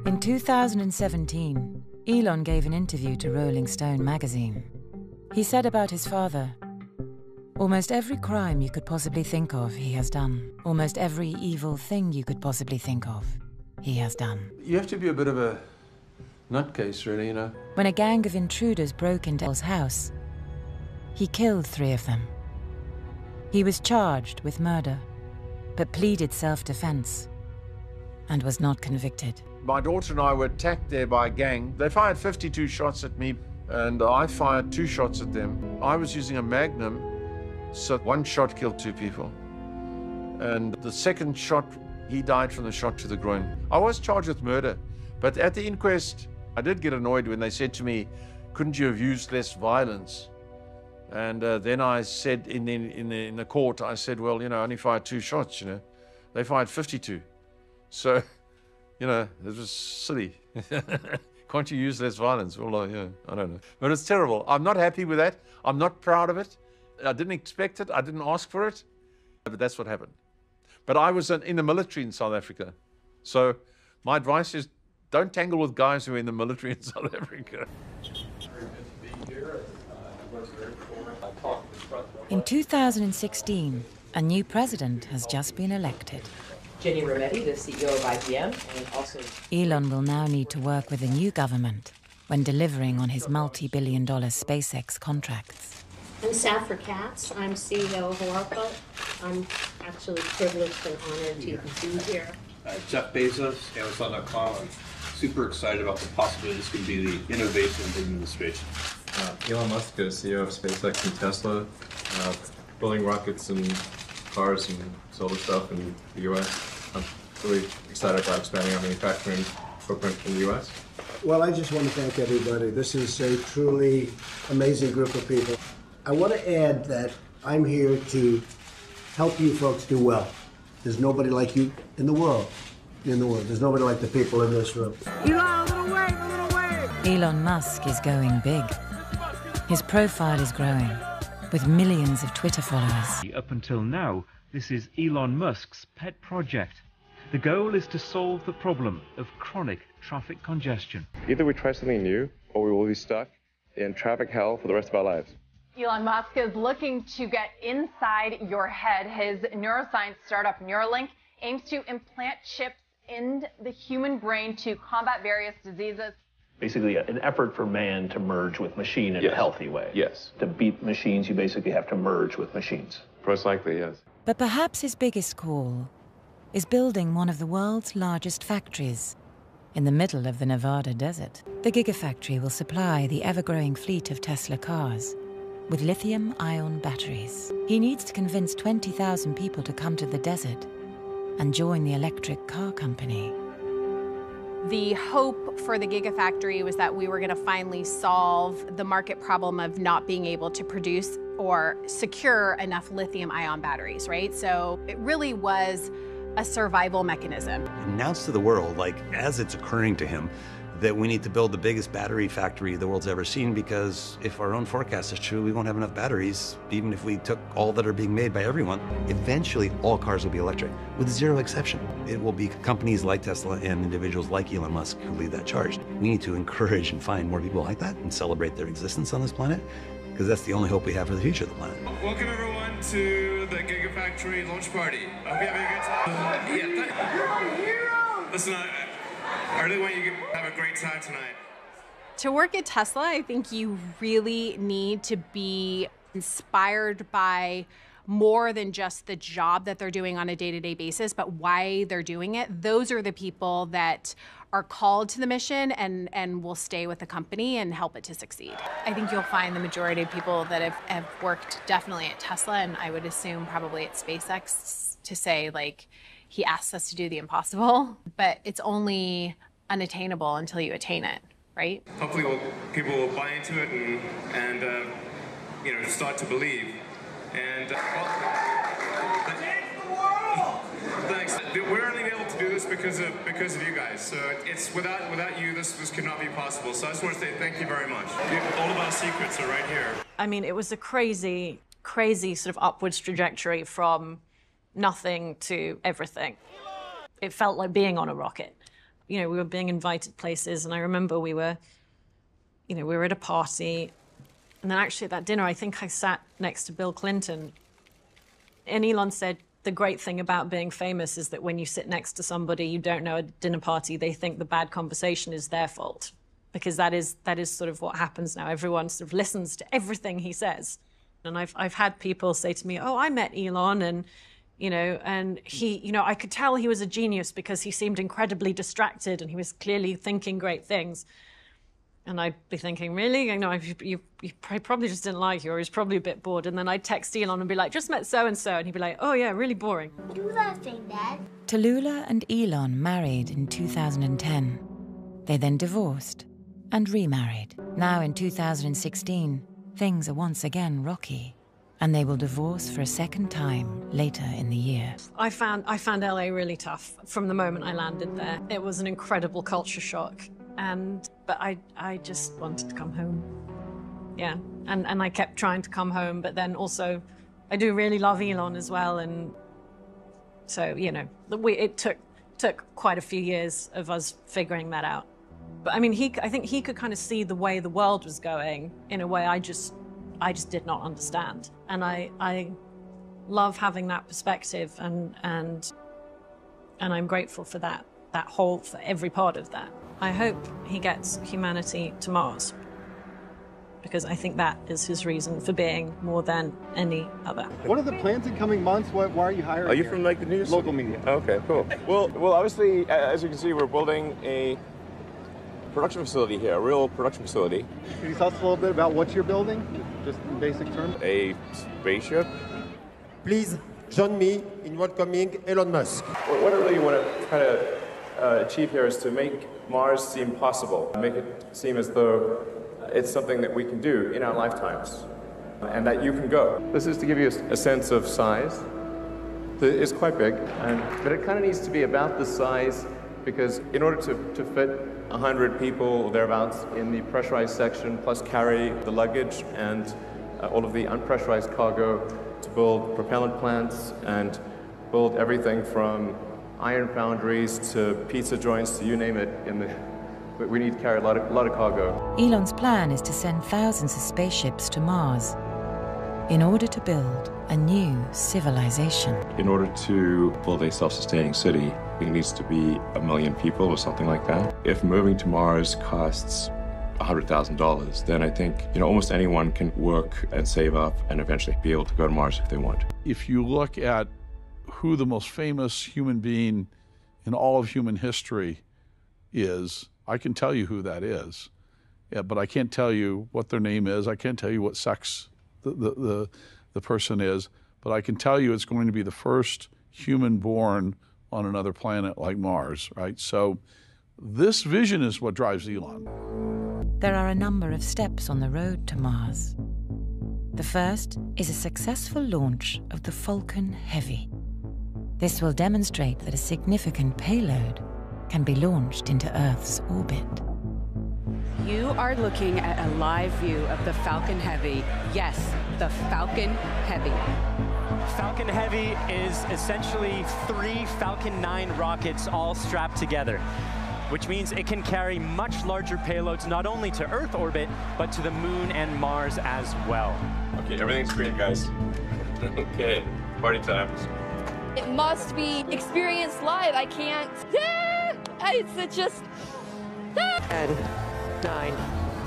In 2017, Elon gave an interview to Rolling Stone magazine. He said about his father, "Almost every crime you could possibly think of, he has done. Almost every evil thing you could possibly think of, he has done." You have to be a bit of a nutcase, really, you know. When a gang of intruders broke into his house, he killed 3 of them. He was charged with murder, but pleaded self-defense and was not convicted. My daughter and I were attacked there by a gang. They fired 52 shots at me, and I fired 2 shots at them. I was using a Magnum, so 1 shot killed 2 people. And the second shot, he died from the shot to the groin. I was charged with murder, but at the inquest, I did get annoyed when they said to me, "Couldn't you have used less violence?" And then I said in the court, I said, "Well, you know, I only fired 2 shots, you know. They fired 52. So, you know, it was silly. Can't you use less violence?" Well, yeah, I don't know. But it's terrible. I'm not happy with that. I'm not proud of it. I didn't expect it. I didn't ask for it. But that's what happened. But I was in the military in South Africa. So my advice is, don't tangle with guys who are in the military in South Africa. In 2016, a new president has just been elected. Jenny Rometty, the CEO of IBM, and also... Elon will now need to work with a new government when delivering on his multi-billion-dollar SpaceX contracts. I'm Safra Katz. I'm CEO of Oracle. I'm actually privileged and honored to be here. Jeff Bezos, Amazon.com. I'm super excited about the possibility this could be the innovation of the administration. Elon Musk is CEO of SpaceX and Tesla, building rockets and cars and solar stuff in the U.S. I'm really excited about expanding our manufacturing footprint in the U.S. Well, I just want to thank everybody. This is a truly amazing group of people. I want to add that I'm here to help you folks do well. There's nobody like you in the world. There's nobody like the people in this room. Elon Musk is going big. His profile is growing, with millions of Twitter followers. Up until now, this is Elon Musk's pet project. The goal is to solve the problem of chronic traffic congestion. Either we try something new, or we will be stuck in traffic hell for the rest of our lives. Elon Musk is looking to get inside your head. His neuroscience startup Neuralink aims to implant chips in the human brain to combat various diseases. Basically, an effort for man to merge with machine in a healthy way. Yes. To beat machines, you basically have to merge with machines. Most likely, yes. But perhaps his biggest call is building one of the world's largest factories in the middle of the Nevada desert. The Gigafactory will supply the ever-growing fleet of Tesla cars with lithium-ion batteries. He needs to convince 20,000 people to come to the desert and join the electric car company. The hope for the Gigafactory was that we were going to finally solve the market problem of not being able to produce or secure enough lithium-ion batteries, right? So it really was a survival mechanism. Announce to the world, like as it's occurring to him, that we need to build the biggest battery factory the world's ever seen, because if our own forecast is true, we won't have enough batteries, even if we took all that are being made by everyone. Eventually, all cars will be electric, with zero exception. It will be companies like Tesla and individuals like Elon Musk who lead that charge. We need to encourage and find more people like that and celebrate their existence on this planet, because that's the only hope we have for the future of the planet. Welcome everyone to the Gigafactory launch party. I hope you have a good time. You're my hero! Listen, I really want you to have a great time tonight. To work at Tesla, I think you really need to be inspired by more than just the job that they're doing on a day-to-day basis, but why they're doing it. Those are the people that are called to the mission and will stay with the company and help it to succeed. I think you'll find the majority of people that have worked definitely at Tesla, and I would assume probably at SpaceX, to say, like, he asks us to do the impossible, but it's only unattainable until you attain it, right? Hopefully people will buy into it and you know, start to believe. And thanks. We're only able to do this because of you guys. So it's without you, this could not be possible. So I just want to say thank you very much. All of our secrets are right here. I mean, it was a crazy, crazy sort of upwards trajectory from nothing to everything. It felt like being on a rocket. You know, we were being invited places, and I remember we were at a party. And then actually at that dinner, I think I sat next to Bill Clinton. And Elon said, the great thing about being famous is that when you sit next to somebody you don't know at a dinner party, they think the bad conversation is their fault. Because that is sort of what happens now. Everyone sort of listens to everything he says. And I've had people say to me, oh, I met Elon, and he, I could tell he was a genius because he seemed incredibly distracted and he was clearly thinking great things. And I'd be thinking, really? You probably just didn't like you, or he was probably a bit bored. And then I'd text Elon and be like, just met so-and-so. And he'd be like, oh, yeah, really boring. Do that thing, Dad. Tallulah and Elon married in 2010. They then divorced and remarried. Now in 2016, things are once again rocky. And they will divorce for a second time later in the year. I found LA really tough from the moment I landed there. It was an incredible culture shock. But I just wanted to come home. Yeah, and I kept trying to come home, but then also I do really love Elon as well, and so, it took quite a few years of us figuring that out. But I mean, I think he could kind of see the way the world was going in a way I just did not understand. And I love having that perspective, and I'm grateful for that for every part of that. I hope he gets humanity to Mars, because I think that is his reason for being more than any other. What are the plans in coming months? Why are you hiring? Are you from like the news? Local media. Okay, cool. Well, obviously, as you can see, we're building a production facility here, a real production facility. Can you tell us a little bit about what you're building, just in basic terms? A spaceship. Please join me in welcoming Elon Musk. What I really want to try to achieve here is to make Mars seem possible, make it seem as though it's something that we can do in our lifetimes, and that you can go. This is to give you a sense of size. It's quite big, but it kind of needs to be about this size, because in order to fit 100 people or thereabouts in the pressurized section, plus carry the luggage and all of the unpressurized cargo, to build propellant plants and build everything from iron foundries to pizza joints to you name it. We need to carry a lot of cargo. Elon's plan is to send thousands of spaceships to Mars in order to build a new civilization. In order to build a self-sustaining city, it needs to be 1 million people or something like that. If moving to Mars costs $100,000, then I think almost anyone can work and save up and eventually be able to go to Mars if they want. If you look at who the most famous human being in all of human history is, I can tell you who that is. Yeah, but I can't tell you what their name is. I can't tell you what sex the person is, but I can tell you it's going to be the first human born on another planet like Mars, right? So this vision is what drives Elon. There are a number of steps on the road to Mars. The first is a successful launch of the Falcon Heavy. This will demonstrate that a significant payload can be launched into Earth's orbit. You are looking at a live view of the Falcon Heavy. Yes, the Falcon Heavy. Falcon Heavy is essentially 3 Falcon 9 rockets all strapped together, which means it can carry much larger payloads not only to Earth orbit, but to the Moon and Mars as well. Okay, everything's great, guys. Okay, party time. It must be experienced live. I can't. It's just... 10, 9,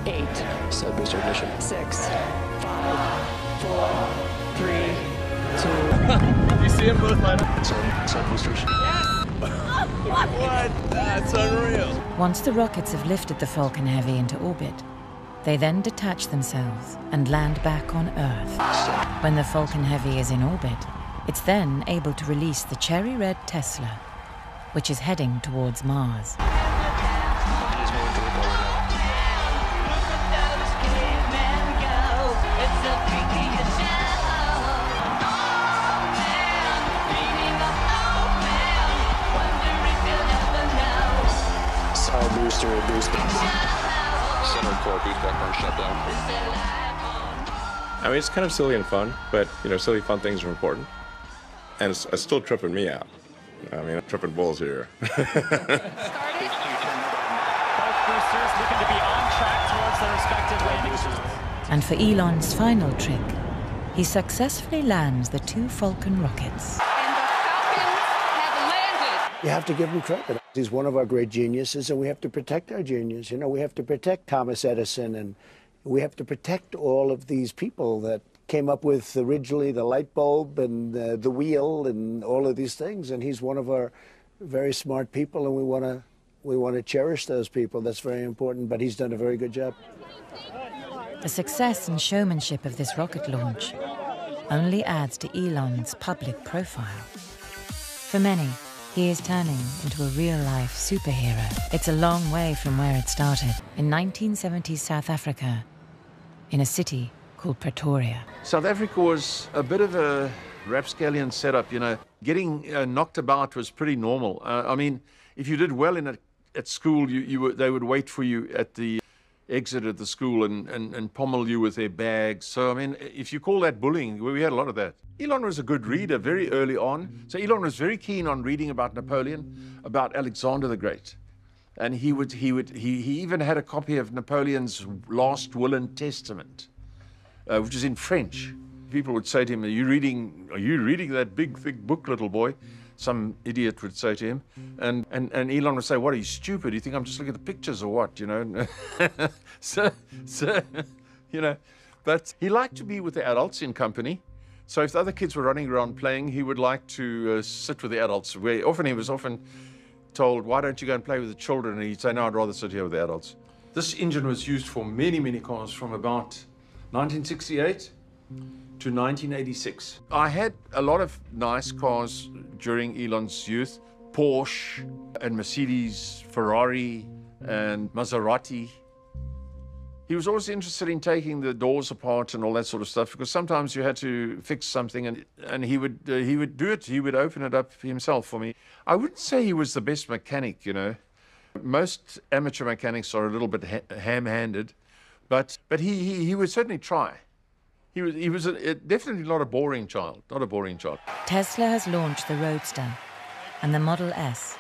8. Side booster ignition. 6, 5, 4, 3, 2. You see them both light up? Side boosters. Yes! What? That's unreal. Once the rockets have lifted the Falcon Heavy into orbit, they then detach themselves and land back on Earth. When the Falcon Heavy is in orbit, it's then able to release the cherry red Tesla, which is heading towards Mars. Side booster boosting. Center core boost backbone shut down. I mean, it's kind of silly and fun, but, you know, silly, fun things are important. And it's still tripping me out. I mean, I'm tripping balls here. Both boosters looking to be on track towards their respective landings. And for Elon's final trick, he successfully lands the 2 Falcon rockets. You have to give him credit. He's one of our great geniuses, and we have to protect our genius. You know, we have to protect Thomas Edison, and we have to protect all of these people that came up with originally the light bulb and the wheel and all of these things. And he's one of our very smart people, and we want to cherish those people. That's very important. But he's done a very good job. The success and showmanship of this rocket launch only adds to Elon's public profile. For many, he is turning into a real-life superhero. It's a long way from where it started, in 1970s South Africa, in a city called Pretoria. South Africa was a bit of a rapscallion setup, you know. Getting knocked about was pretty normal. I mean, if you did well at school, they would wait for you at the exit of the school and pommel you with their bags. So, I mean, if you call that bullying, we had a lot of that. Elon was a good reader very early on. So Elon was very keen on reading about Napoleon, about Alexander the Great. And he even had a copy of Napoleon's last will and testament, which is in French. People would say to him, are you reading that big, thick book, little boy? Some idiot would say to him. And Elon would say, what, are you stupid? You think I'm just looking at the pictures or what, you know? so, you know, but he liked to be with the adults in company. So if the other kids were running around playing, he would like to sit with the adults. He was often told, why don't you go and play with the children? And he'd say, no, I'd rather sit here with the adults. This engine was used for many, many cars from about 1968 to 1986. I had a lot of nice cars during Elon's youth. Porsche and Mercedes, Ferrari and Maserati. He was always interested in taking the doors apart and all that sort of stuff, because sometimes you had to fix something, and he would do it. He would open it up himself for me. I wouldn't say he was the best mechanic, you know. Most amateur mechanics are a little bit ham-handed, but he would certainly try. He was definitely not a boring child, Tesla has launched the Roadster and the Model S.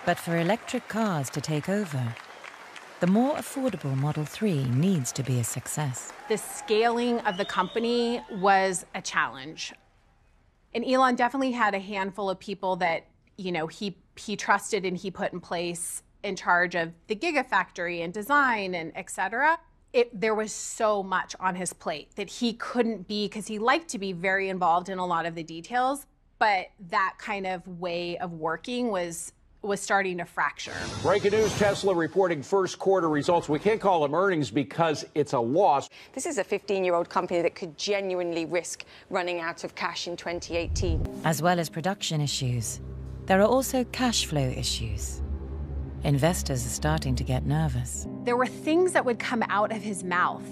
But for electric cars to take over, the more affordable Model 3 needs to be a success. The scaling of the company was a challenge. And Elon definitely had a handful of people that, you know, he trusted and he put in place in charge of the Gigafactory and design and et cetera. There was so much on his plate that he couldn't be, because he liked to be very involved in a lot of the details, but that kind of way of working was starting to fracture. Breaking news, Tesla reporting first quarter results. We can't call them earnings because it's a loss. This is a 15-year-old company that could genuinely risk running out of cash in 2018. As well as production issues, there are also cash flow issues. Investors are starting to get nervous. There were things that would come out of his mouth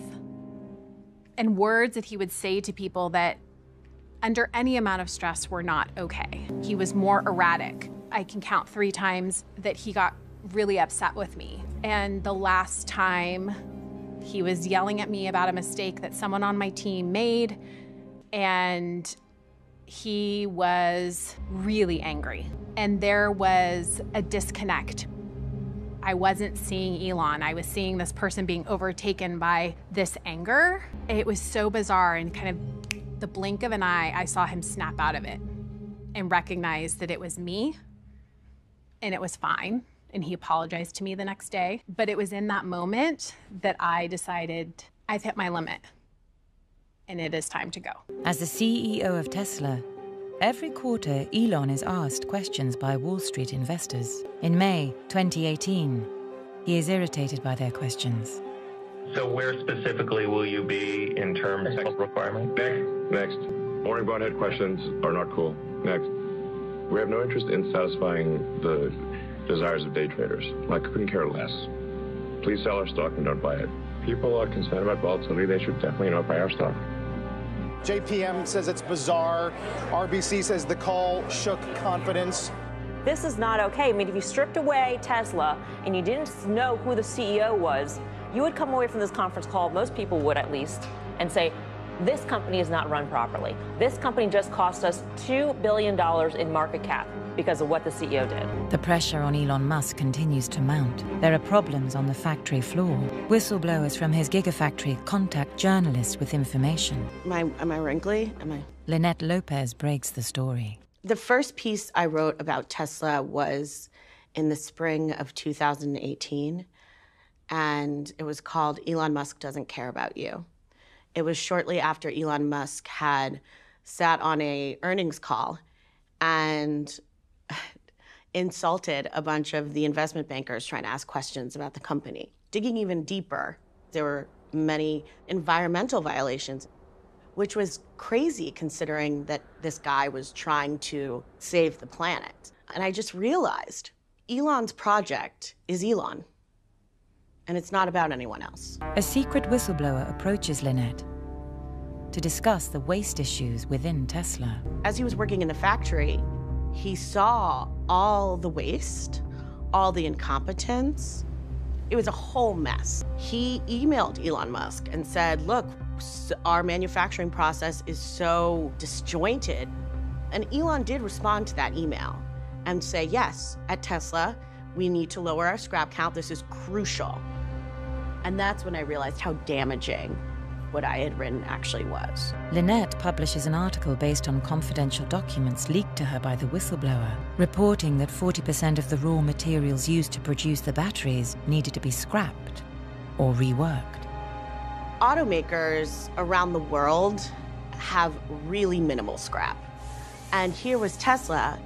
and words that he would say to people that under any amount of stress were not okay. He was more erratic. I can count 3 times that he got really upset with me. And the last time he was yelling at me about a mistake that someone on my team made, and he was really angry. And there was a disconnect. I wasn't seeing Elon. I was seeing this person being overtaken by this anger. It was so bizarre, and kind of the blink of an eye, I saw him snap out of it and recognize that it was me and it was fine. and he apologized to me the next day. But it was in that moment that I decided I've hit my limit and it is time to go. As the CEO of Tesla, every quarter Elon is asked questions by Wall Street investors. In May 2018, he is irritated by their questions. So where specifically will you be in terms of requirement? Next. Boring bonehead questions are not cool. Next. We have no interest in satisfying the desires of day traders. I couldn't care less. Please sell our stock and don't buy it. People are concerned about volatility. They should definitely not buy our stock. JPM says it's bizarre. RBC says the call shook confidence. This is not okay. I mean, if you stripped away Tesla and you didn't know who the CEO was, you would come away from this conference call, most people would at least, and say, this company is not run properly. This company just cost us $2 billion in market cap because of what the CEO did. The pressure on Elon Musk continues to mount. There are problems on the factory floor. Whistleblowers from his gigafactory contact journalists with information. Am I wrinkly? Lynette Lopez breaks the story. The first piece I wrote about Tesla was in the spring of 2018, and it was called Elon Musk Doesn't Care About You. It was shortly after Elon Musk had sat on a earnings call and insulted a bunch of the investment bankers trying to ask questions about the company. Digging even deeper, there were many environmental violations, which was crazy considering that this guy was trying to save the planet. And I just realized Elon's project is Elon, and it's not about anyone else. A secret whistleblower approaches Lynette to discuss the waste issues within Tesla. As he was working in the factory, he saw all the waste, all the incompetence. It was a whole mess. He emailed Elon Musk and said, look, our manufacturing process is so disjointed. And Elon did respond to that email and say, yes, at Tesla, we need to lower our scrap count. This is crucial. And that's when I realized how damaging what I had written actually was. Lynette publishes an article based on confidential documents leaked to her by the whistleblower, reporting that 40% of the raw materials used to produce the batteries needed to be scrapped or reworked. Automakers around the world have really minimal scrap. And here was Tesla,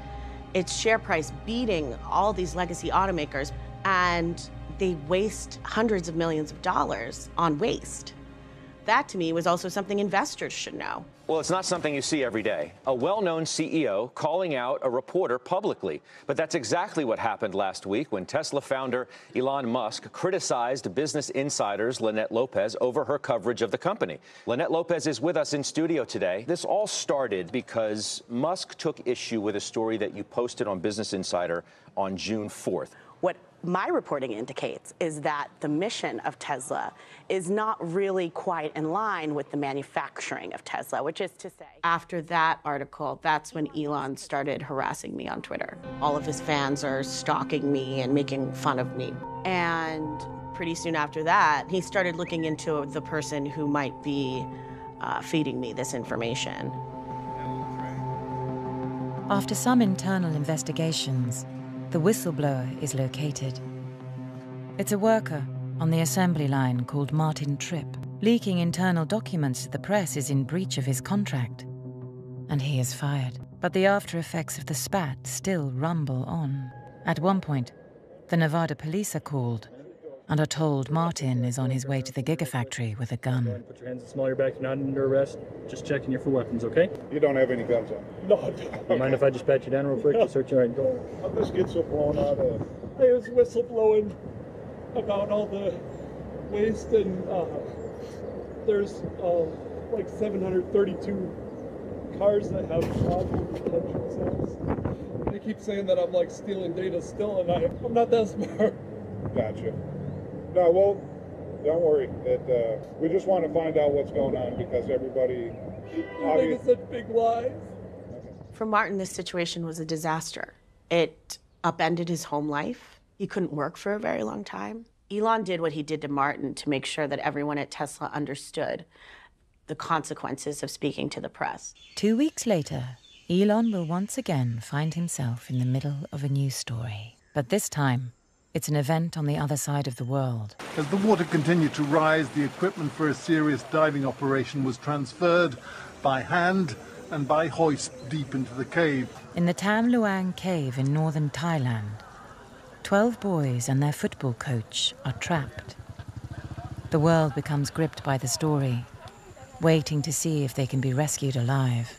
its share price beating all these legacy automakers, and they waste hundreds of millions of dollars on waste. That, to me, was also something investors should know. Well, it's not something you see every day. A well-known CEO calling out a reporter publicly. But that's exactly what happened last week when Tesla founder Elon Musk criticized Business Insider's Lynette Lopez over her coverage of the company. Lynette Lopez is with us in studio today. This all started because Musk took issue with a story that you posted on Business Insider on June 4th. What my reporting indicates is that the mission of Tesla is not really quite in line with the manufacturing of Tesla, which is to say, after that article, that's when Elon started harassing me on Twitter. All of his fans are stalking me and making fun of me. And pretty soon after that, he started looking into the person who might be feeding me this information. After some internal investigations, the whistleblower is located. It's a worker on the assembly line called Martin Tripp. Leaking internal documents to the press is in breach of his contract, and he is fired. But the after effects of the spat still rumble on. At one point, the Nevada police are called and are told Martin is on his way to the gigafactory with a gun. Go ahead and put your hands and smell your back. You're not under arrest. Just checking you for weapons, okay? You don't have any guns on? No. Mind if I just pat you down real quick? Just search your right. Go. I'll just get so blown out of. I was whistleblowing about all the waste, and there's like 732 cars that have positive detection cells. They keep saying that I'm like stealing data still, and I'm not that smart. Gotcha. No, well, don't worry. We just want to find out what's going on because everybody. You're making such big lies. For Martin, this situation was a disaster. It upended his home life. He couldn't work for a very long time. Elon did what he did to Martin to make sure that everyone at Tesla understood the consequences of speaking to the press. 2 weeks later, Elon will once again find himself in the middle of a news story. But this time, It's an event on the other side of the world. As the water continued to rise, the equipment for a serious diving operation was transferred by hand and by hoist deep into the cave. In the Tam Luang cave in northern Thailand, 12 boys and their football coach are trapped. The world becomes gripped by the story, waiting to see if they can be rescued alive.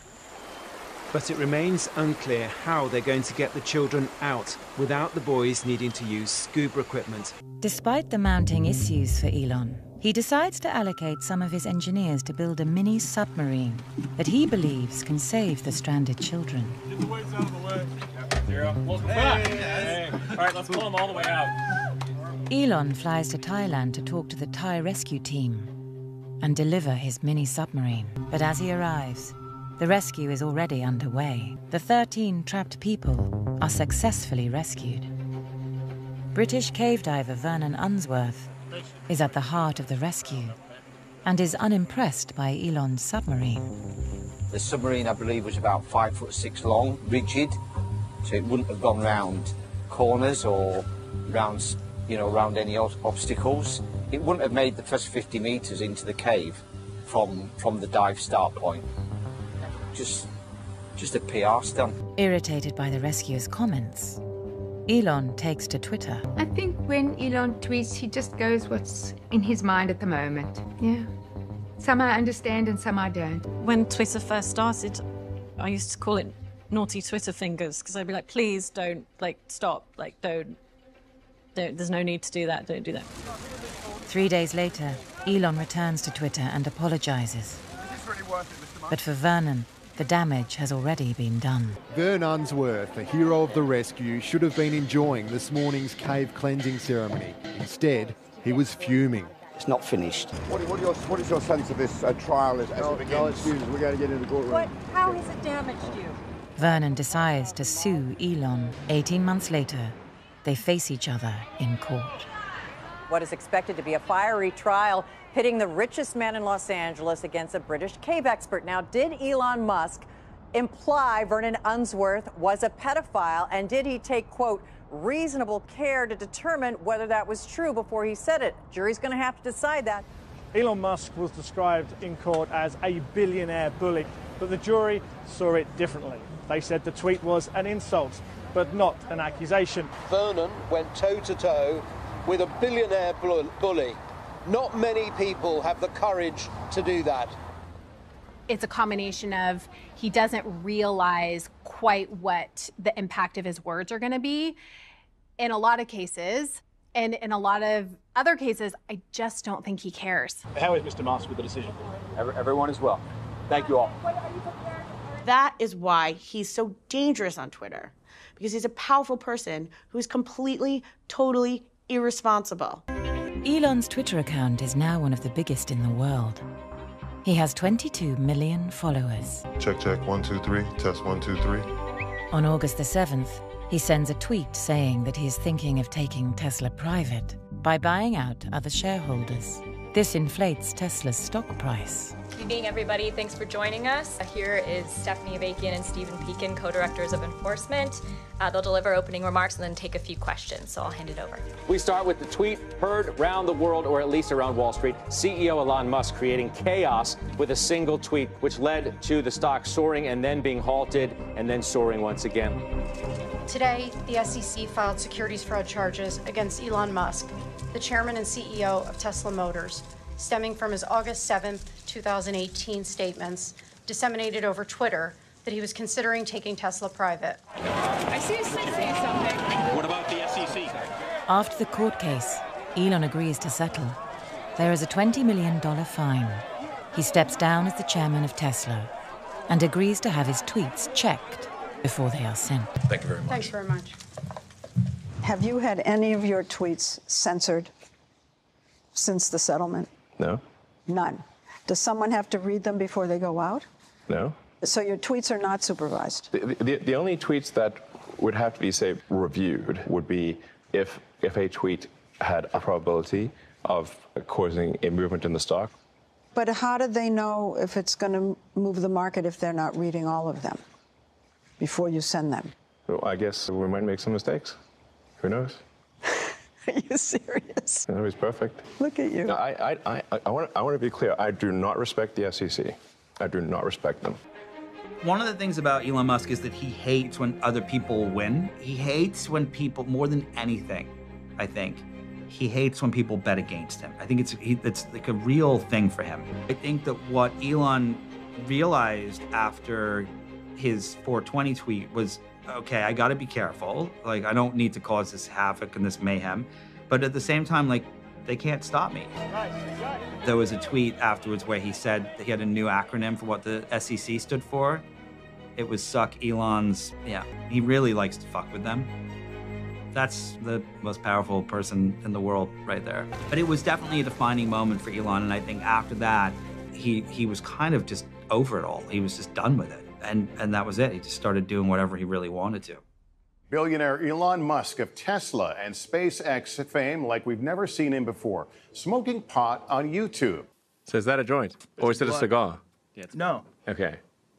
But it remains unclear how they're going to get the children out without the boys needing to use scuba equipment. Despite the mounting issues for Elon, he decides to allocate some of his engineers to build a mini submarine that he believes can save the stranded children. Get the weights out of the way. Zero. Welcome back. Hey. All right, let's pull them all the way out. Elon flies to Thailand to talk to the Thai rescue team and deliver his mini submarine. But as he arrives, the rescue is already underway. The 13 trapped people are successfully rescued. British cave diver Vernon Unsworth is at the heart of the rescue and is unimpressed by Elon's submarine. The submarine, I believe, was about 5'6" long, rigid, so it wouldn't have gone round corners or round, around any obstacles. It wouldn't have made the first 50 metres into the cave from the dive start point. Just a PR stunt. Irritated by the rescuer's comments, Elon takes to Twitter. I think when Elon tweets, he just goes what's in his mind at the moment. Yeah. Some I understand and some I don't. When Twitter first started, I used to call it naughty Twitter fingers, because I'd be like, please don't, stop, don't, there's no need to do that, don't do that. 3 days later, Elon returns to Twitter and apologizes. But for Vernon, the damage has already been done. Vern Unsworth, the hero of the rescue, should have been enjoying this morning's cave cleansing ceremony. Instead, he was fuming. It's not finished. What is your sense of this trial as it begins? No excuses, we got to get into the courtroom. How has it damaged you? Vernon decides to sue Elon. 18 months later, they face each other in court. What is expected to be a fiery trial pitting the richest man in Los Angeles against a British cave expert. Now, did Elon Musk imply Vernon Unsworth was a pedophile, and did he take, quote, reasonable care to determine whether that was true before he said it? Jury's going to have to decide that. Elon Musk was described in court as a billionaire bully, but the jury saw it differently. They said the tweet was an insult, but not an accusation. Vernon went toe-to-toe with a billionaire bully. Not many people have the courage to do that. It's a combination of he doesn't realize quite what the impact of his words are going to be in a lot of cases. And in a lot of other cases, I just don't think he cares. How is Mr. Musk with the decision? Everyone is well. Thank you all. That is why he's so dangerous on Twitter, because he's a powerful person who's completely, totally irresponsible. Elon's Twitter account is now one of the biggest in the world. He has 22 million followers. Check, 1, 2, 3. Test 1, 2, 3. On August the 7th, he sends a tweet saying that he is thinking of taking Tesla private by buying out other shareholders. This inflates Tesla's stock price. Good evening, everybody. Thanks for joining us. Here is Stephanie Avakian and Stephen Pekin, co-directors of enforcement. They'll deliver opening remarks and then take a few questions, so I'll hand it over. We start with the tweet heard around the world, or at least around Wall Street. CEO Elon Musk creating chaos with a single tweet, which led to the stock soaring and then being halted and then soaring once again. Today, the SEC filed securities fraud charges against Elon Musk, the chairman and CEO of Tesla Motors, stemming from his August 7th, 2018 statements disseminated over Twitter that he was considering taking Tesla private. I see you saying something. What about the SEC? After the court case, Elon agrees to settle. There is a $20 million fine. He steps down as the chairman of Tesla and agrees to have his tweets checked before they are sent. Thank you very much. Thanks very much. Have you had any of your tweets censored since the settlement? No. None. Does someone have to read them before they go out? No. So your tweets are not supervised? The only tweets that would have to be, say, reviewed would be if a tweet had a probability of causing a movement in the stock. But how do they know if it's going to move the market if they're not reading all of them before you send them? So I guess we might make some mistakes. Who knows? Are you serious? No, he's perfect. Look at you. No, I want to be clear. I do not respect the SEC. I do not respect them. One of the things about Elon Musk is that he hates when other people win. He hates when people, more than anything, I think, he hates when people bet against him. I think it's like a real thing for him. I think that what Elon realized after his 420 tweet was, okay, I gotta be careful. Like, I don't need to cause this havoc and this mayhem. But at the same time, like, they can't stop me. There was a tweet afterwards where he said that he had a new acronym for what the SEC stood for. It was Suck Elon's, yeah, he really likes to fuck with them. That's the most powerful person in the world right there. But it was definitely a defining moment for Elon, and I think after that, he was kind of just over it all. He was just done with it, and that was it. He just started doing whatever he really wanted to. Billionaire Elon Musk of Tesla and SpaceX fame like we've never seen him before, smoking pot on YouTube. So is that a joint? Or is it a cigar? No. Okay.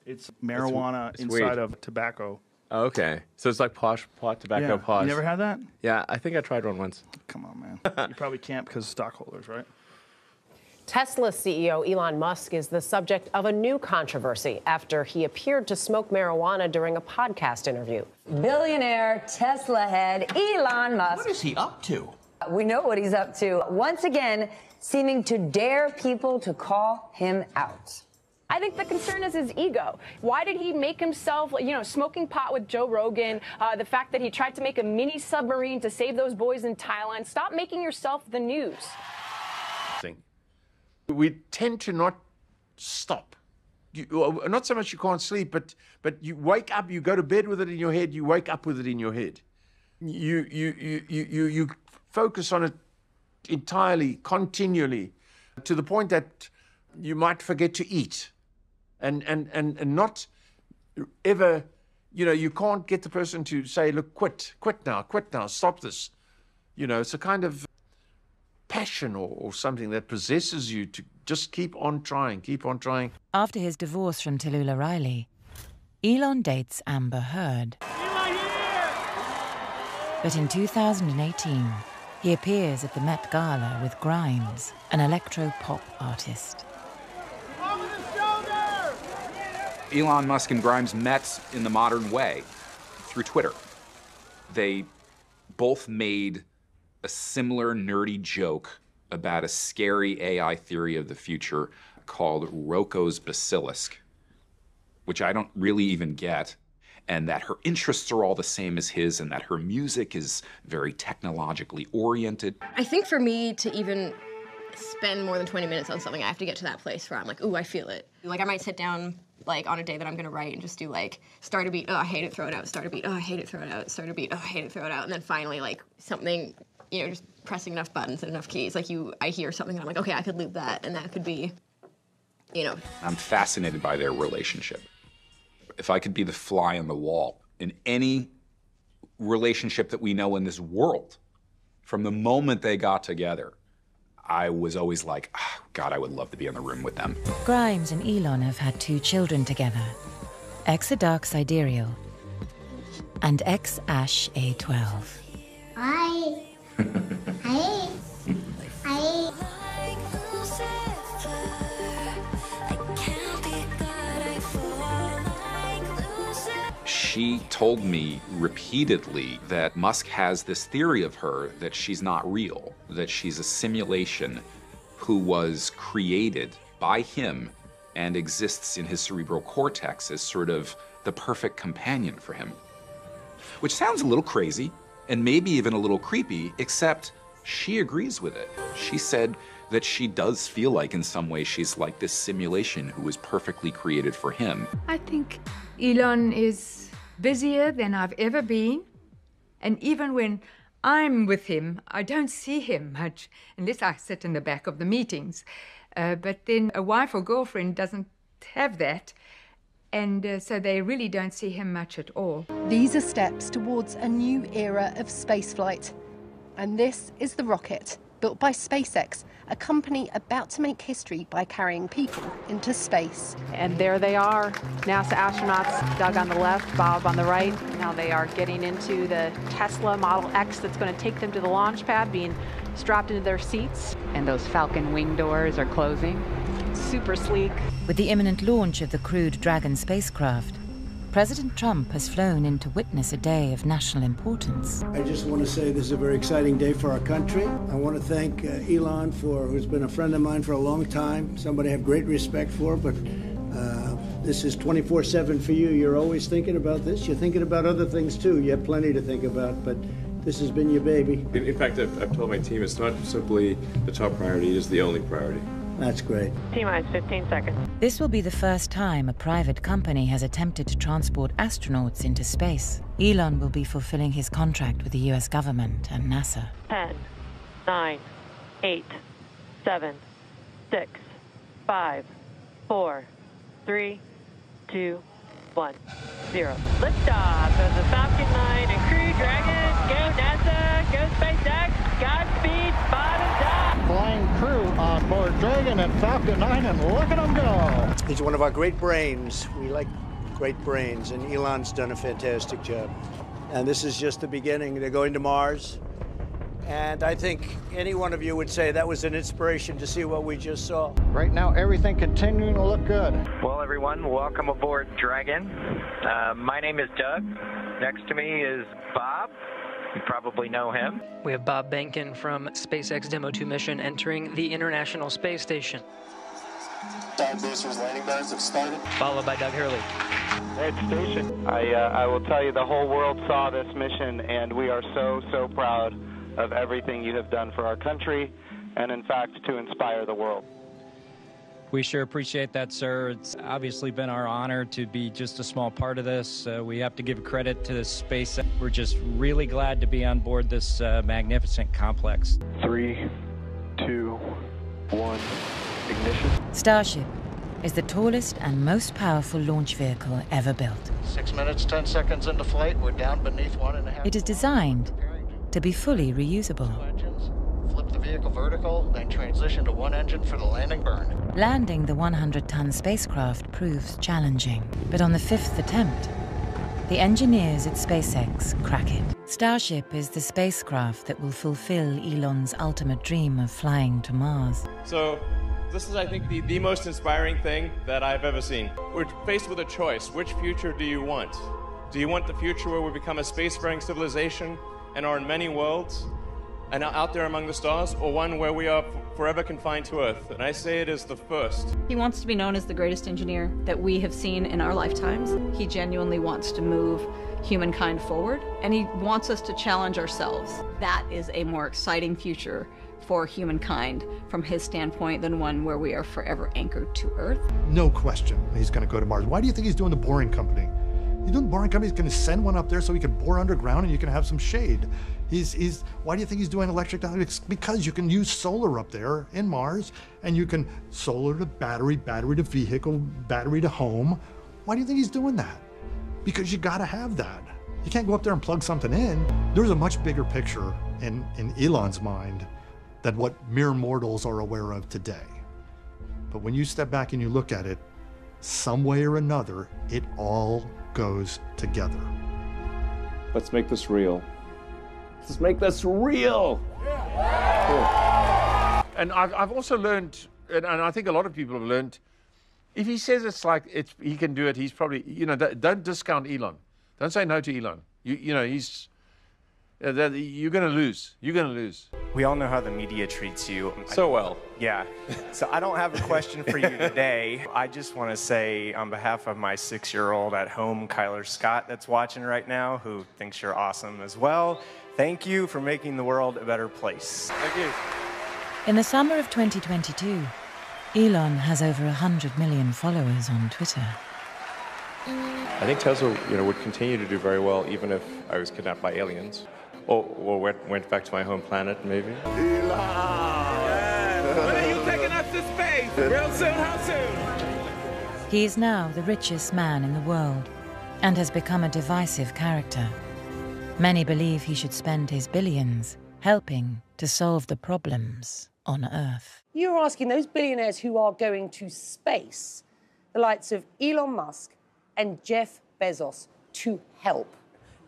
It's marijuana it's inside weed. of tobacco. Oh, okay. So it's like pot, tobacco, Yeah. pods. You never had that? Yeah, I think I tried one once. Come on, man. You probably can't because of stockholders, right? Tesla CEO Elon Musk is the subject of a new controversy after he appeared to smoke marijuana during a podcast interview. Billionaire Tesla head Elon Musk. What is he up to? We know what he's up to. Once again, seeming to dare people to call him out. I think the concern is his ego. Why did he make himself, smoking pot with Joe Rogan, the fact that he tried to make a mini submarine to save those boys in Thailand? Stop making yourself the news. We tend to not stop. Not so much you can't sleep, but you wake up, you go to bed with it in your head, you wake up with it in your head. You focus on it entirely, continually, to the point that you might forget to eat. And not ever, you can't get the person to say, look, quit now, stop this. It's a kind of passion or something that possesses you to just keep on trying. After his divorce from Tallulah Riley, Elon dates Amber Heard. But in 2018, he appears at the Met Gala with Grimes, an electro-pop artist. Elon Musk and Grimes met in the modern way through Twitter. They both made a similar nerdy joke about a scary AI theory of the future called Rocco's Basilisk, which I don't really even get, and that her interests are all the same as his, and that her music is very technologically oriented. I think for me to even spend more than 20 minutes on something, I have to get to that place where I'm like, ooh, I feel it. Like, I might sit down, like, on a day that I'm gonna write and just do, like, start a beat, oh, I hate it, throw it out, start a beat, oh, I hate it, throw it out, start a beat, oh, I hate it, throw it out, and then finally, like, something, just pressing enough buttons and enough keys. Like, I hear something and I'm like, okay, I could loop that, and that could be, I'm fascinated by their relationship. If I could be the fly on the wall in any relationship that we know in this world, from the moment they got together, I was always like, oh, God, I would love to be in the room with them. Grimes and Elon have had 2 children together, Exa Dark Sidereal and X Ash A12. Hi. Hi. Hi. She told me repeatedly that Musk has this theory of her that she's not real, that she's a simulation who was created by him and exists in his cerebral cortex as sort of the perfect companion for him. Which sounds a little crazy and maybe even a little creepy, except she agrees with it. She said that she does feel like in some way she's like this simulation who was perfectly created for him. I think Elon is busier than I've ever been. And even when I'm with him, I don't see him much, unless I sit in the back of the meetings. But then a wife or girlfriend doesn't have that, and so they really don't see him much at all. These are steps towards a new era of spaceflight. And this is the rocket built by SpaceX, a company about to make history by carrying people into space. And there they are, NASA astronauts, Doug on the left, Bob on the right. Now they are getting into the Tesla Model X that's going to take them to the launch pad, being strapped into their seats. And those Falcon wing doors are closing. Super sleek. With the imminent launch of the crewed Dragon spacecraft, President Trump has flown in to witness a day of national importance. I just want to say this is a very exciting day for our country. I want to thank Elon, who's been a friend of mine for a long time, somebody I have great respect for, but this is 24/7 for you. You're always thinking about this. You're thinking about other things too. You have plenty to think about, but this has been your baby. In fact, I've told my team it's not simply the top priority, it's the only priority. That's great. T-minus 15 seconds. This will be the first time a private company has attempted to transport astronauts into space. Elon will be fulfilling his contract with the US government and NASA. 10, 9, 8, 7, 6, 5, 4, 3, 2, 1, 0. Liftoff of the Falcon 9 and Crew Dragon. Go NASA, go SpaceX, Godspeed, bottoms up. Flying crew on board Dragon and Falcon 9, and look at them go. He's one of our great brains. We like great brains, and Elon's done a fantastic job. And this is just the beginning. They're going to Mars. And I think any one of you would say that was an inspiration to see what we just saw. Right now, everything continuing to look good. Well, everyone, welcome aboard Dragon. My name is Doug. Next to me is Bob. You probably know him. We have Bob Behnken from SpaceX Demo 2 mission entering the International Space Station. Time boosters landing burns have started. Followed by Doug Hurley. At station. I will tell you, the whole world saw this mission, and we are so proud of everything you have done for our country, and in fact, to inspire the world. We sure appreciate that, sir. It's obviously been our honor to be just a small part of this. We have to give credit to SpaceX. We're just really glad to be on board this magnificent complex. 3, 2, 1, ignition. Starship is the tallest and most powerful launch vehicle ever built. 6 minutes, 10 seconds into flight. We're down beneath 1.5. It is designed to be fully reusable. Flip the vehicle vertical, then transition to one engine for the landing burn. Landing the 100-ton spacecraft proves challenging, but on the 5th attempt, the engineers at SpaceX crack it. Starship is the spacecraft that will fulfill Elon's ultimate dream of flying to Mars. So this is, I think, the most inspiring thing that I've ever seen. We're faced with a choice. Which future do you want? Do you want the future where we become a spacefaring civilization and are in many worlds and are out there among the stars, or one where we are forever confined to Earth? And I say it is the first. He wants to be known as the greatest engineer that we have seen in our lifetimes. He genuinely wants to move humankind forward, and he wants us to challenge ourselves. That is a more exciting future for humankind from his standpoint than one where we are forever anchored to Earth. No question he's going to go to Mars. Why do you think he's doing the Boring Company? He's doing the Boring Company. He's going to send one up there so he can bore underground and you can have some shade. Why do you think he's doing electric down? It's because you can use solar up there in Mars, and you can solar to battery, battery to vehicle, battery to home. Why do you think he's doing that? Because you got to have that. You can't go up there and plug something in. There's a much bigger picture in Elon's mind than what mere mortals are aware of today. But when you step back and you look at it, some way or another, it all goes together. Let's make this real. Let's make this real. Yeah. And I've also learned, and I think a lot of people have learned, if he says he can do it, he's probably, don't discount Elon. Don't say no to Elon. You're going to lose. You're going to lose. We all know how the media treats you. So well. Yeah. So I don't have a question for you today. I just want to say on behalf of my 6-year-old at home, Kyler Scott, that's watching right now, who thinks you're awesome as well, thank you for making the world a better place. Thank you. In the summer of 2022, Elon has over 100 million followers on Twitter. I think Tesla, would continue to do very well even if I was kidnapped by aliens. Or went back to my home planet, maybe. When are you taking us to space? Real soon? How soon? He is now the richest man in the world and has become a divisive character. Many believe he should spend his billions helping to solve the problems on Earth. You're asking those billionaires who are going to space, the likes of Elon Musk and Jeff Bezos, to help.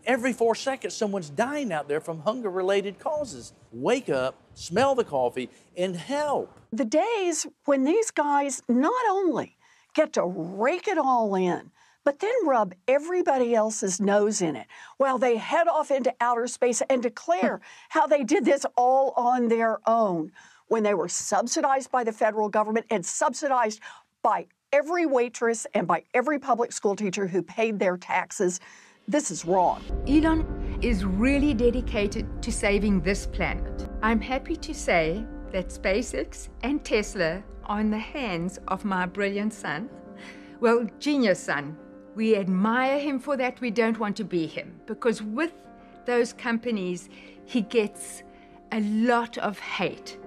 Every 4 seconds, someone's dying out there from hunger-related causes. Wake up, smell the coffee, and help. The days when these guys not only get to rake it all in, but then rub everybody else's nose in it while they head off into outer space and declare how they did this all on their own, when they were subsidized by the federal government and subsidized by every waitress and by every public school teacher who paid their taxes. This is wrong. Elon is really dedicated to saving this planet. I'm happy to say that SpaceX and Tesla are in the hands of my brilliant son. Well, genius son. We admire him for that. We don't want to be him, because with those companies, he gets a lot of hate.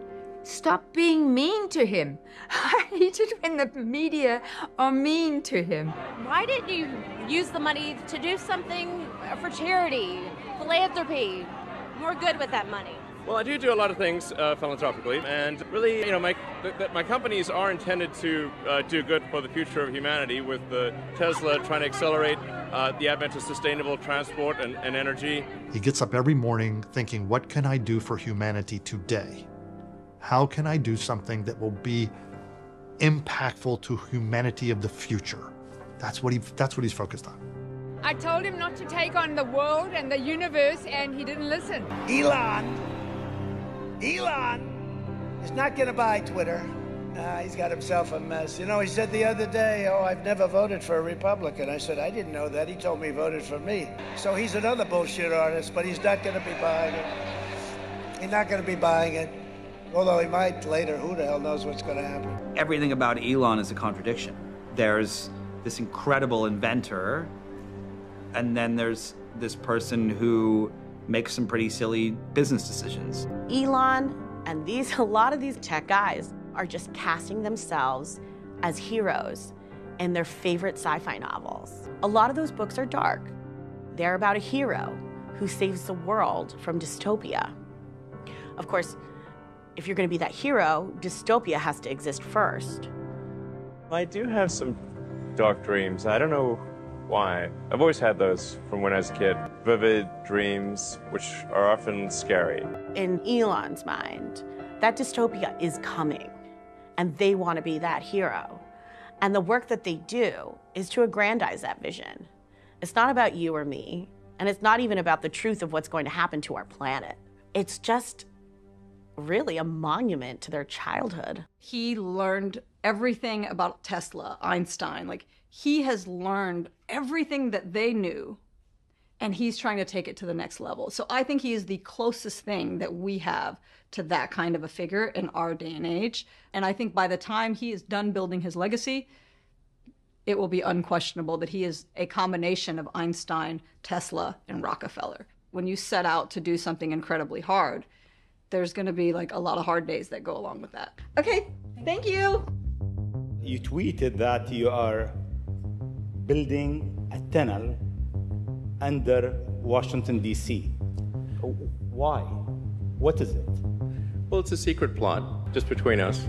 Stop being mean to him. I hate it when the media are mean to him. Why didn't you use the money to do something for charity, philanthropy, more good with that money? Well, I do a lot of things philanthropically, and really, you know, my companies are intended to do good for the future of humanity, with the Tesla trying to accelerate the advent of sustainable transport and energy. He gets up every morning thinking, what can I do for humanity today? How can I do something that will be impactful to humanity of the future? That's what he's focused on. I told him not to take on the world and the universe, and he didn't listen. Elon is not going to buy Twitter. He's got himself a mess. You know, he said the other day, oh, I've never voted for a Republican. I said, I didn't know that. He told me he voted for me. So he's another bullshit artist, but he's not going to be buying it. He's not going to be buying it. Although he might later. Who the hell knows what's going to happen? Everything about Elon is a contradiction. There's this incredible inventor, and then there's this person who makes some pretty silly business decisions. Elon and a lot of these tech guys are just casting themselves as heroes in their favorite sci-fi novels. A lot of those books are dark. They're about a hero who saves the world from dystopia. Of course, if you're going to be that hero, dystopia has to exist first. I do have some dark dreams. I don't know why. I've always had those from when I was a kid. Vivid dreams, which are often scary. In Elon's mind, that dystopia is coming, and they want to be that hero. And the work that they do is to aggrandize that vision. It's not about you or me, and it's not even about the truth of what's going to happen to our planet. It's just really a monument to their childhood. He learned everything about Tesla, Einstein. Like, he has learned everything that they knew, and he's trying to take it to the next level. So I think he is the closest thing that we have to that kind of a figure in our day and age. And I think by the time he is done building his legacy, it will be unquestionable that he is a combination of Einstein, Tesla, and Rockefeller. When you set out to do something incredibly hard, there's going to be like a lot of hard days that go along with that. Okay, thank you. You tweeted that you are building a tunnel under Washington, D.C. Why? What is it? Well, it's a secret plot, just between us.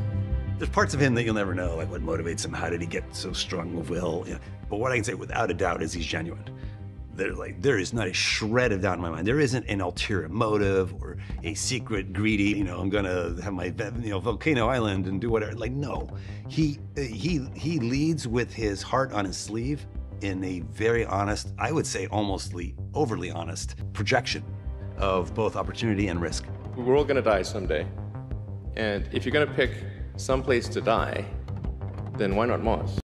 There's parts of him that you'll never know, like what motivates him, how did he get so strong of will. Yeah. But what I can say without a doubt is he's genuine. There is not a shred of doubt in my mind. There isn't an ulterior motive or a secret greedy, I'm gonna have my, volcano island and do whatever. Like, no. He leads with his heart on his sleeve in a very honest, I would say almost overly honest projection of both opportunity and risk. We're all gonna die someday. And if you're gonna pick some place to die, then why not Mars?